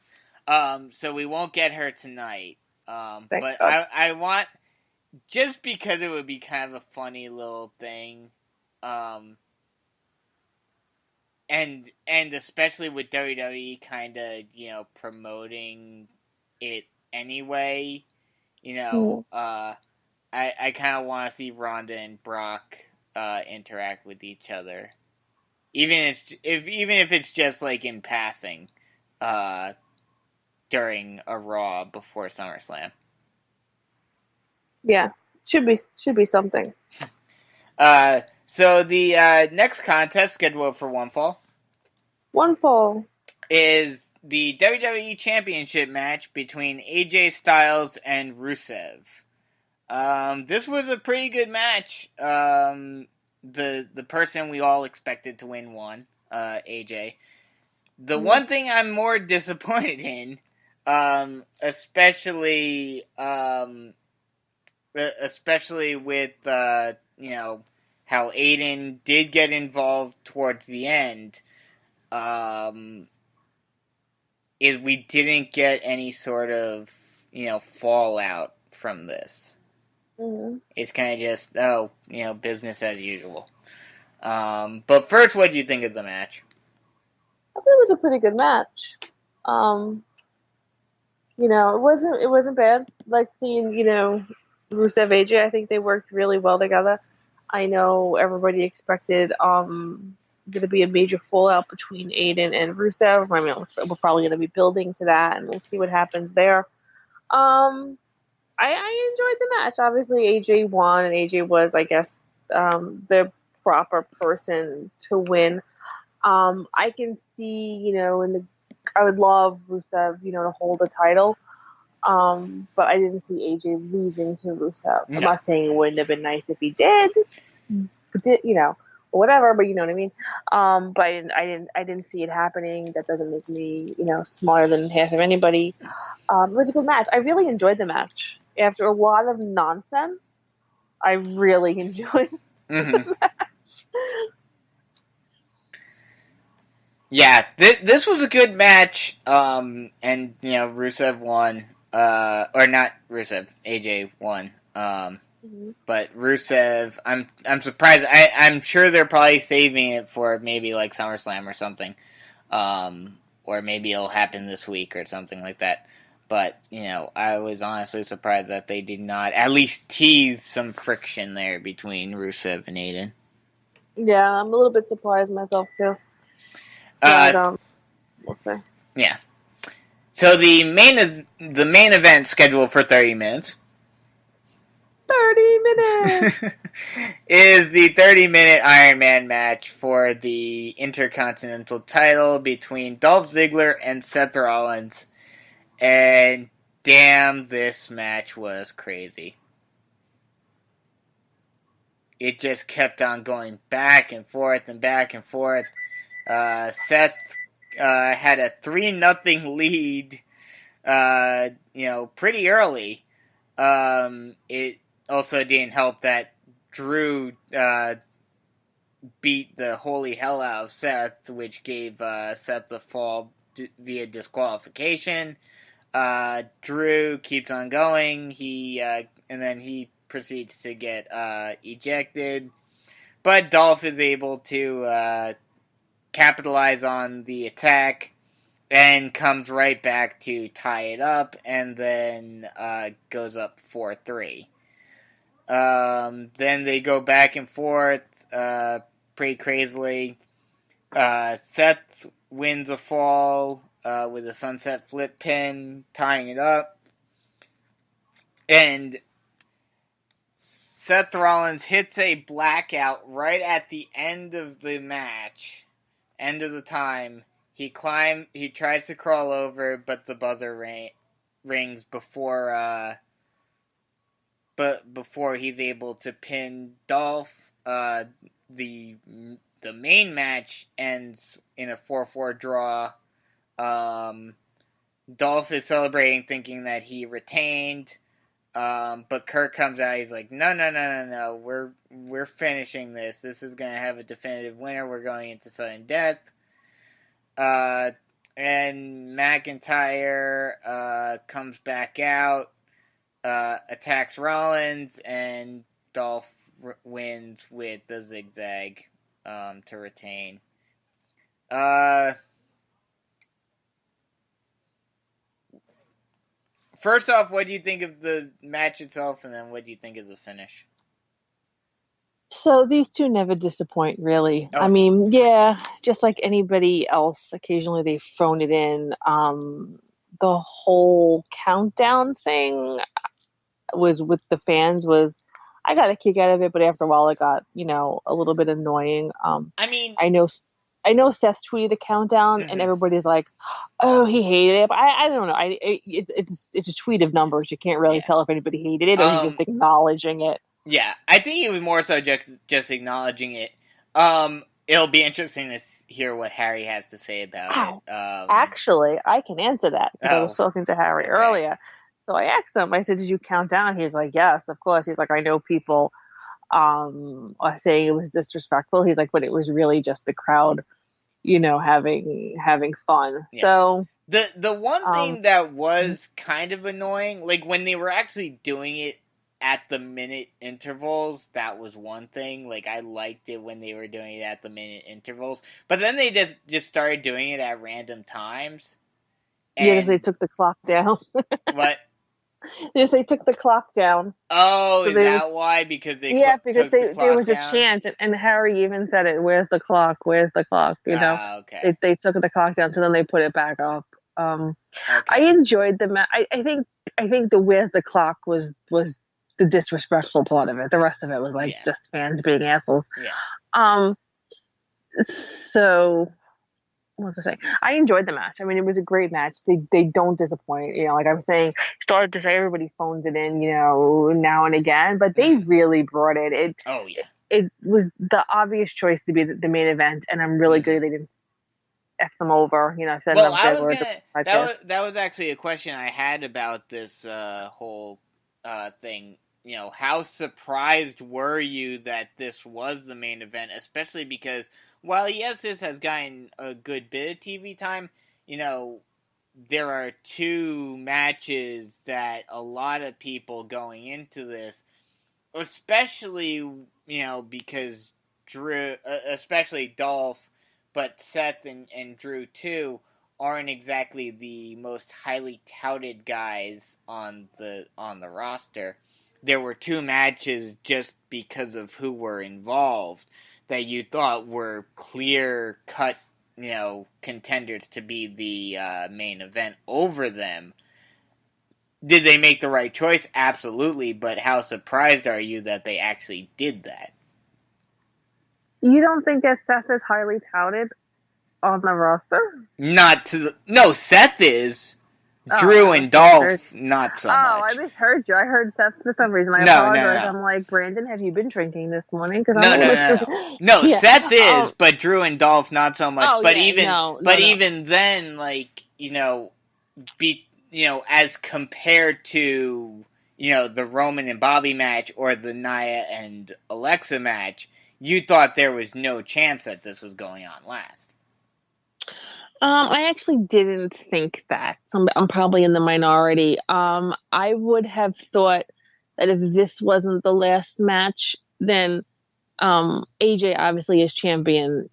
So we won't get her tonight. But God. I want, just because it would be kind of a funny little thing, and especially with WWE kind of promoting it anyway, Mm. I kind of want to see Ronda and Brock interact with each other, even if it's just like in passing, during a Raw before SummerSlam. Yeah, should be something. So the next contest scheduled for One fall is the WWE Championship match between AJ Styles and Rusev. This was a pretty good match. The person we all expected to win won, AJ. The one thing I'm more disappointed in, especially with how Aiden did get involved towards the end, is we didn't get any sort of fallout from this. Mm-hmm. It's kind of just business as usual. But first, what do you think of the match? I thought it was a pretty good match. It wasn't bad. Like seeing, Rusev AJ, I think they worked really well together. I know everybody expected going to be a major fallout between Aiden and Rusev. I mean, we're probably going to be building to that, and we'll see what happens there. I enjoyed the match. Obviously, AJ won, and AJ was, I guess, the proper person to win. I can see, I would love Rusev, to hold a title. But I didn't see AJ losing to Rusev. No. I'm not saying it wouldn't have been nice if he did, whatever. But you know what I mean. But I didn't see it happening. That doesn't make me, smaller than half of anybody. It was a good match. I really enjoyed the match. After a lot of nonsense, I really enjoyed the match. Yeah, this was a good match. And Rusev won. Or not Rusev, AJ won. But Rusev, I'm surprised. I'm sure they're probably saving it for maybe like SummerSlam or something. Or maybe it'll happen this week or something like that. But, I was honestly surprised that they did not at least tease some friction there between Rusev and Aiden. Yeah, I'm a little bit surprised myself too. But, we'll see. Yeah. So the main event scheduled for 30 minutes. 30 minutes! is the 30-minute Ironman match for the Intercontinental title between Dolph Ziggler and Seth Rollins. And damn, this match was crazy. It just kept on going back and forth and back and forth. Seth had a 3-0 lead, pretty early. It also didn't help that Drew beat the holy hell out of Seth, which gave Seth the fall via disqualification. Drew keeps on going. And then he proceeds to get ejected. But Dolph is able to capitalize on the attack and comes right back to tie it up, and then goes up 4-3. Then they go back and forth pretty crazily. Seth wins a fall with a sunset flip pin, tying it up. And Seth Rollins hits a blackout right at the end of the match, end of the time. He tries to crawl over, but the buzzer rings before he's able to pin Dolph. The main match ends in a 4-4 draw. Dolph is celebrating, thinking that he retained. But Kurt comes out. He's like, no. We're finishing this. This is gonna have a definitive winner. We're going into sudden death. And McIntyre comes back out. attacks Rollins, and Dolph wins with the zigzag to retain. First off, what do you think of the match itself, and then what do you think of the finish? So these two never disappoint, really. Oh. I mean, yeah, just like anybody else, occasionally they phone it in. The whole countdown thing was with the fans was, I got a kick out of it, but after a while it got, a little bit annoying. I mean, I know Seth tweeted a countdown, and everybody's like, "Oh, he hated it." But I don't know. It's a tweet of numbers. You can't really tell if anybody hated it or he's just acknowledging it. Yeah, I think he was more so just acknowledging it. It'll be interesting to hear what Harry has to say about it. Actually, I can answer that because I was talking to Harry earlier. So I asked him, I said, "Did you count down?" He's like, "Yes, of course." He's like, "I know people are saying it was disrespectful." He's like, "But it was really just the crowd, having fun." Yeah. So the one thing that was kind of annoying, like when they were actually doing it at the minute intervals, that was one thing. Like, I liked it when they were doing it at the minute intervals, but then they just started doing it at random times. And they took the clock down. What? Yes, they took the clock down. Oh, so is that why? Because they because there was down? A chant, and Harry even said it. "Where's the clock? Where's the clock?" Okay. They took the clock down, so then they put it back up. I enjoyed the match. I think the "Where's the clock" was the disrespectful part of it. The rest of it was just fans being assholes. Yeah. So what was I saying? I enjoyed the match. I mean, it was a great match. They don't disappoint. Like I was saying, started to say everybody phones it in, now and again, but they really brought it. It was the obvious choice to be the main event, and I'm really good they didn't F them over. I said that was actually a question I had about this whole thing. How surprised were you that this was the main event, especially because while, yes, this has gotten a good bit of TV time, there are two matches that a lot of people going into this, especially, because Drew, especially Dolph, but Seth and Drew too, aren't exactly the most highly touted guys on the roster. There were two matches just because of who were involved that you thought were clear-cut, contenders to be the main event over them. Did they make the right choice? Absolutely, but how surprised are you that they actually did that? You don't think that Seth is highly touted on the roster? No, Seth is. Drew and Dolph, not so much. Oh, I misheard you. I heard Seth for some reason. I apologize. I'm like, Brandon, have you been drinking this morning? No, Seth is, but Drew and Dolph, not so much. Oh, but yeah, even then, as compared to, the Roman and Bobby match or the Nia and Alexa match, you thought there was no chance that this was going on last. I actually didn't think that. So I'm probably in the minority. I would have thought that if this wasn't the last match, then AJ obviously as champion,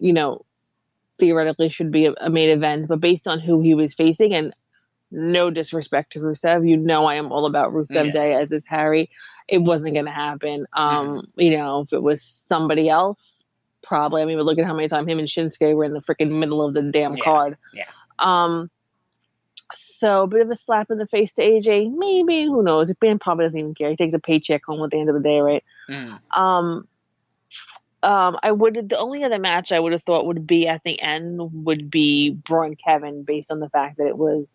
theoretically should be a main event. But based on who he was facing, and no disrespect to Rusev, I am all about Rusev Day, as is Harry. It wasn't going to happen. If it was somebody else, probably. I mean, but look at how many times him and Shinsuke were in the freaking middle of the damn card. Yeah. So a bit of a slap in the face to AJ. Maybe, who knows? Ben probably doesn't even care. He takes a paycheck home at the end of the day, right? The only other match I would have thought would be at the end would be Braun and Kevin, based on the fact that it was,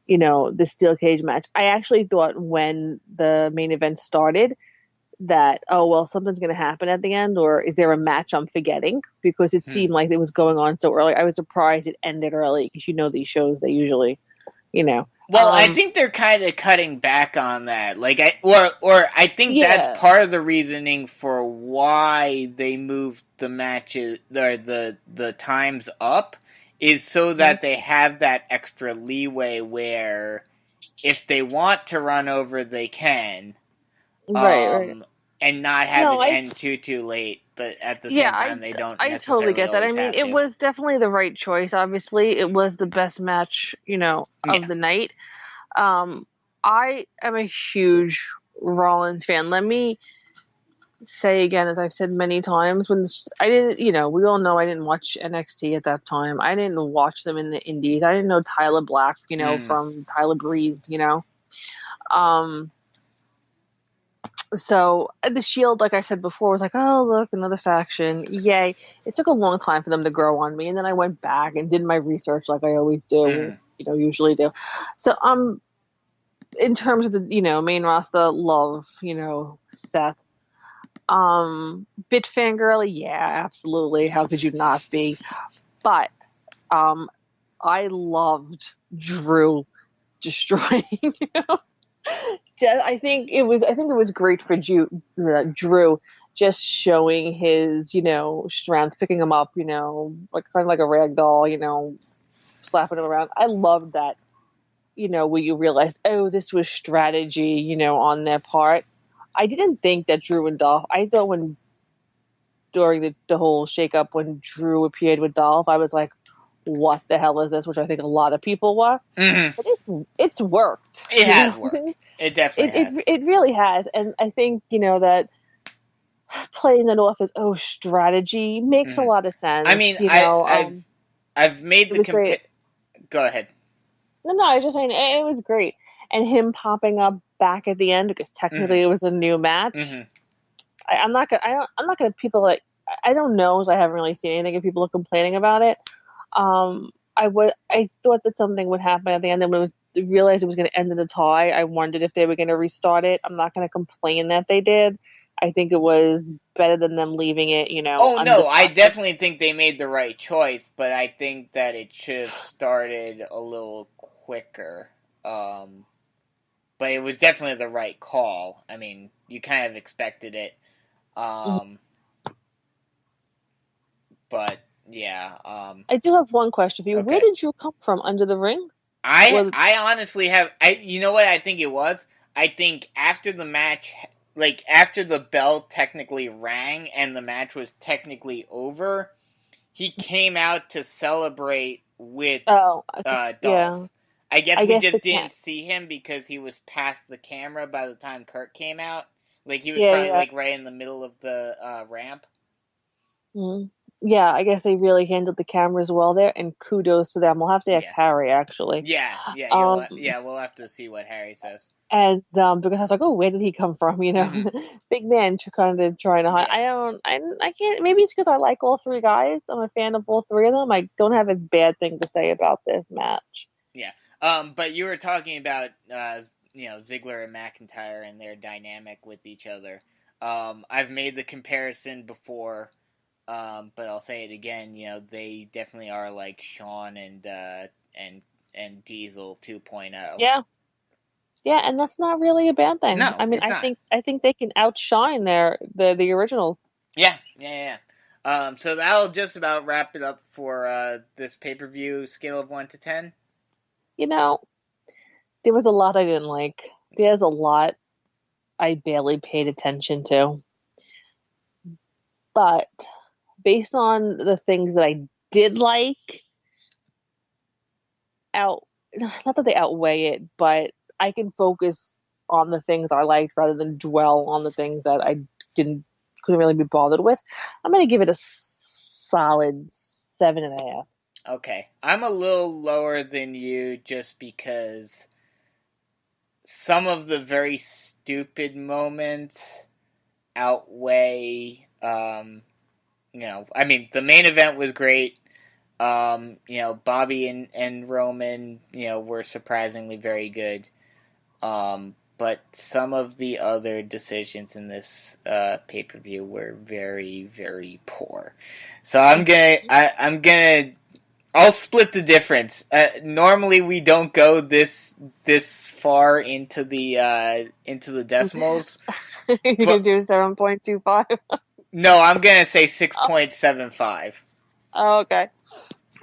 the steel cage match. I actually thought when the main event started that, something's going to happen at the end, or is there a match I'm forgetting? Because it seemed like it was going on so early. I was surprised it ended early, because these shows, they usually, Well, I think they're kind of cutting back on that. I think that's part of the reasoning for why they moved the matches, or the times up, is so that they have that extra leeway where if they want to run over, they can. Right. And not have it end too late, but at the same time, they don't necessarily totally get that. I mean, it to. was definitely the right choice. Obviously, it was the best match, of the night. I am a huge Rollins fan. Let me say again, as I've said many times, I didn't, we all know I didn't watch NXT at that time. I didn't watch them in the Indies. I didn't know Tyler Black, from Tyler Breeze, So the Shield, like I said before, was like, oh, look, another faction. Yay. It took a long time for them to grow on me. And then I went back and did my research like I always do, usually do. So, in terms of the, main roster, love, Seth. Bit fangirly, yeah, absolutely. How could you not be? But, I loved Drew destroying, I think it was great for Drew just showing his, strength, picking him up, like kind of like a rag doll, slapping him around. I loved that, where you realized, oh, this was strategy, on their part. I didn't think that Drew and Dolph, I thought during the whole shakeup when Drew appeared with Dolph, I was like, what the hell is this? Which I think a lot of people were. Mm-hmm. But it's worked. It has worked. It definitely has. It really has. And I think, that playing that off as, strategy makes a lot of sense. I mean, I've made the Go ahead. No, I was just saying it was great. And him popping up back at the end, because technically it was a new match. I'm not gonna people like, I don't know, so I haven't really seen anything if people are complaining about it. I thought that something would happen at the end, and when realized it was going to end in a tie, I wondered if they were going to restart it. I'm not going to complain that they did. I think it was better than them leaving it, Oh, no, I definitely think they made the right choice, but I think that it should have started a little quicker. But it was definitely the right call. I mean, you kind of expected it. But... yeah. I do have one question for you. Okay. Where did Drew come from? Under the ring? I honestly have... you know what I think it was? I think after the match... like, after the bell technically rang and the match was technically over, he came out to celebrate with Dolph. Yeah. I guess we just didn't see him because he was past the camera by the time Kurt came out. Like, he was probably, like, right in the middle of the ramp. Mm-hmm. Yeah, I guess they really handled the cameras well there, and kudos to them. We'll have to ask Harry, actually. Yeah, we'll have to see what Harry says. And because I was like, oh, where did he come from? Big man kind of trying to hide. I can't. Maybe it's because I like all three guys. I'm a fan of all three of them. I don't have a bad thing to say about this match. Yeah. But you were talking about Ziggler and McIntyre and their dynamic with each other. I've made the comparison before. But I'll say it again, they definitely are like Shawn and Diesel 2.0. Yeah. Yeah, and that's not really a bad thing. No, I mean, I think they can outshine the originals. Yeah. So that'll just about wrap it up for this pay-per-view scale of 1 to 10. There was a lot I didn't like. There's a lot I barely paid attention to. But based on the things that I did like, not that they outweigh it, but I can focus on the things I liked rather than dwell on the things that I couldn't really be bothered with. I'm going to give it a solid 7.5. Okay. I'm a little lower than you just because some of the very stupid moments outweigh, I mean, the main event was great. Bobby and Roman, were surprisingly very good. But some of the other decisions in this pay-per-view were very, very poor. So I'll split the difference. Normally we don't go this far into the decimals. You're gonna do 7.25. No, I'm gonna say 6.75. Oh, okay.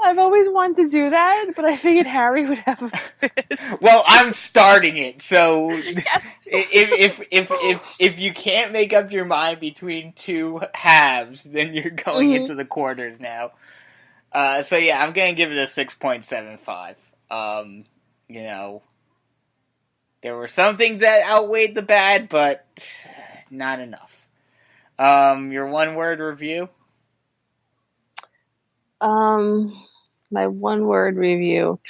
I've always wanted to do that, but I figured Harry would have a fit. Well, I'm starting it, so Yes. if you can't make up your mind between two halves, then you're going into the quarters now. So yeah, I'm gonna give it a 6.75. You know, there were some things that outweighed the bad, but not enough. Your one-word review? My one-word review.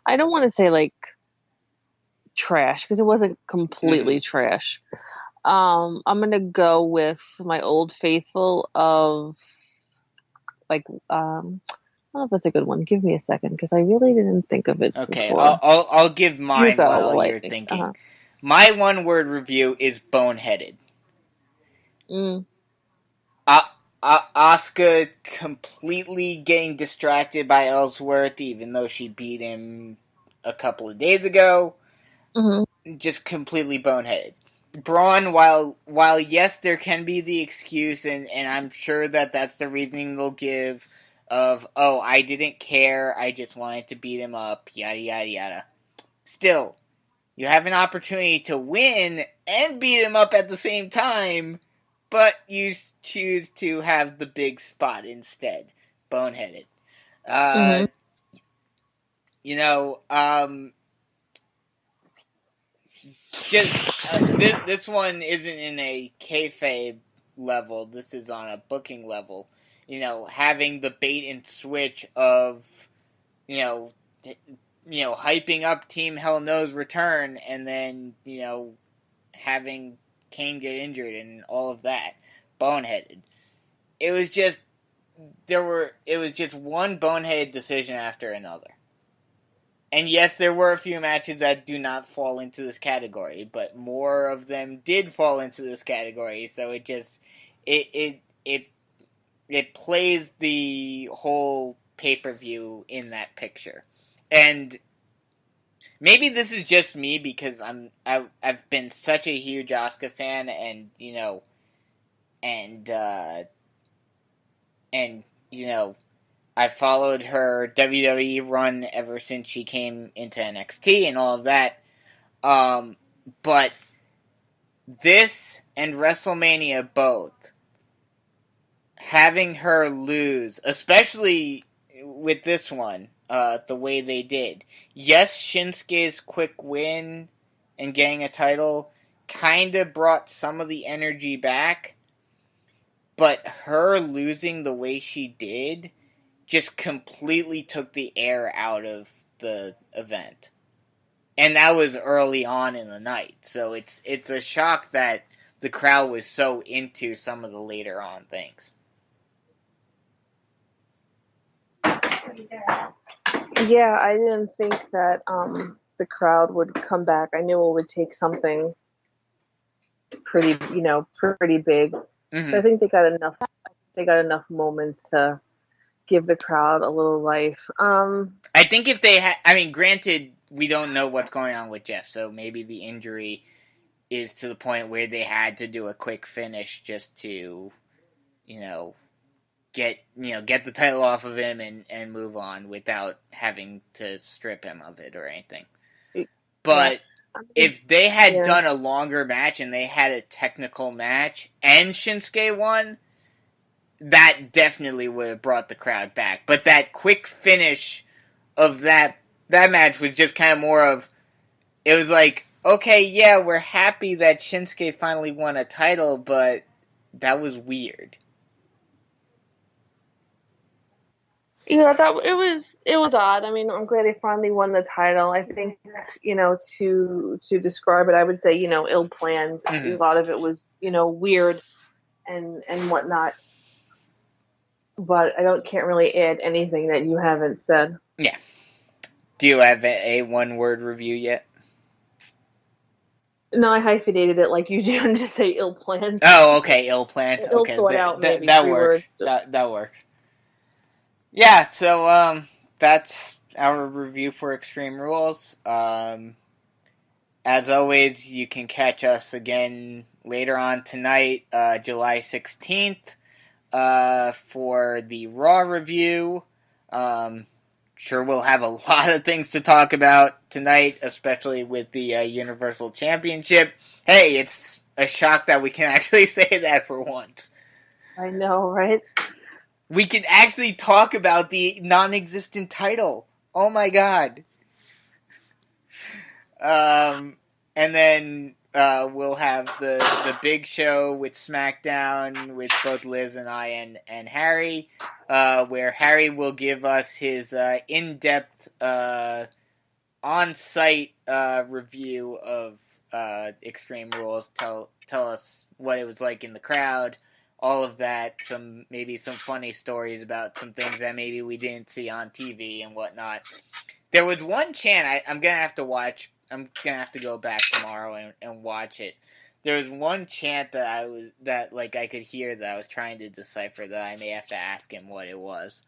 I don't want to say like trash because it wasn't completely trash. I'm gonna go with my old faithful of like I don't know if that's a good one. Give me a second because I really didn't think of it. Okay, before. I'll give mine while while you're thinking. My one-word review is boneheaded. Asuka completely getting distracted by Ellsworth, even though she beat him a couple of days ago. Just completely boneheaded. Braun, while yes, there can be the excuse, and I'm sure that that's the reasoning they'll give of, oh, I didn't care, I just wanted to beat him up, yada yada yada. Still, you have an opportunity to win and beat him up at the same time, but you choose to have the big spot instead. Boneheaded. You know, just this one isn't in a kayfabe level. This is on a booking level. You know, having the bait and switch of, hyping up Team Hell No's return, and then having Kane get injured and all of that. Boneheaded. It was just one boneheaded decision after another. And yes, there were a few matches that do not fall into this category, but more of them did fall into this category, so it just it plays the whole pay-per-view in that picture. And maybe this is just me because I've been such a huge Asuka fan, I followed her WWE run ever since she came into NXT and all of that. But this and WrestleMania both, having her lose, especially with this one, the way they did. Yes, Shinsuke's quick win and getting a title kind of brought some of the energy back, but her losing the way she did just completely took the air out of the event. And that was early on in the night. So it's a shock that the crowd was so into some of the later on things. Yeah, I didn't think that the crowd would come back. I knew it would take something pretty big. I think they got enough moments to give the crowd a little life. I think if they had, granted, we don't know what's going on with Jeff, so maybe the injury is to the point where they had to do a quick finish just to, get the title off of him and move on without having to strip him of it or anything. But if they had done a longer match and they had a technical match and Shinsuke won, that definitely would have brought the crowd back. But that quick finish of that match was just kind of more of, it was like, okay, yeah, we're happy that Shinsuke finally won a title, but that was weird. Yeah, it was odd. I'm glad they finally won the title. I think, to describe it, I would say, ill planned. A lot of it was, weird and whatnot. But I can't really add anything that you haven't said. Yeah. Do you have a one-word review yet? No, I hyphenated it like you do and just say ill planned. Oh, okay, ill planned. Ill okay, thought out, maybe. That works. That works. Yeah, so that's our review for Extreme Rules. As always, you can catch us again later on tonight, July 16th. for the Raw review. Sure, we'll have a lot of things to talk about tonight, especially with the Universal Championship. Hey, it's a shock that we can actually say that for once. I know, right? We can actually talk about the non-existent title. Oh my god. And then we'll have the big show with SmackDown with both Liz and I and Harry, where Harry will give us his in-depth on-site review of Extreme Rules. Tell us what it was like in the crowd, all of that. Maybe some funny stories about some things that maybe we didn't see on TV and whatnot. There was one chant I'm gonna have to watch. I'm gonna have to go back tomorrow and watch it. There was one chant that I could hear that I was trying to decipher that I may have to ask him what it was.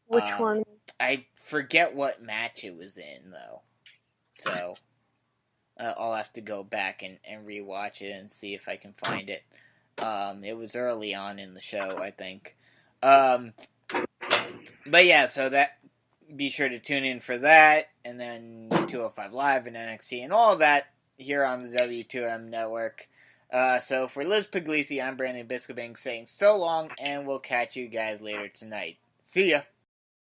Which one? I forget what match it was in though, so I'll have to go back and rewatch it and see if I can find it. It was early on in the show, I think. But yeah, so that. Be sure to tune in for that, and then 205 Live and NXT and all of that here on the W2M network. So for Liz Pugliese, I'm Brandon Biskobing saying so long, and we'll catch you guys later tonight. See ya!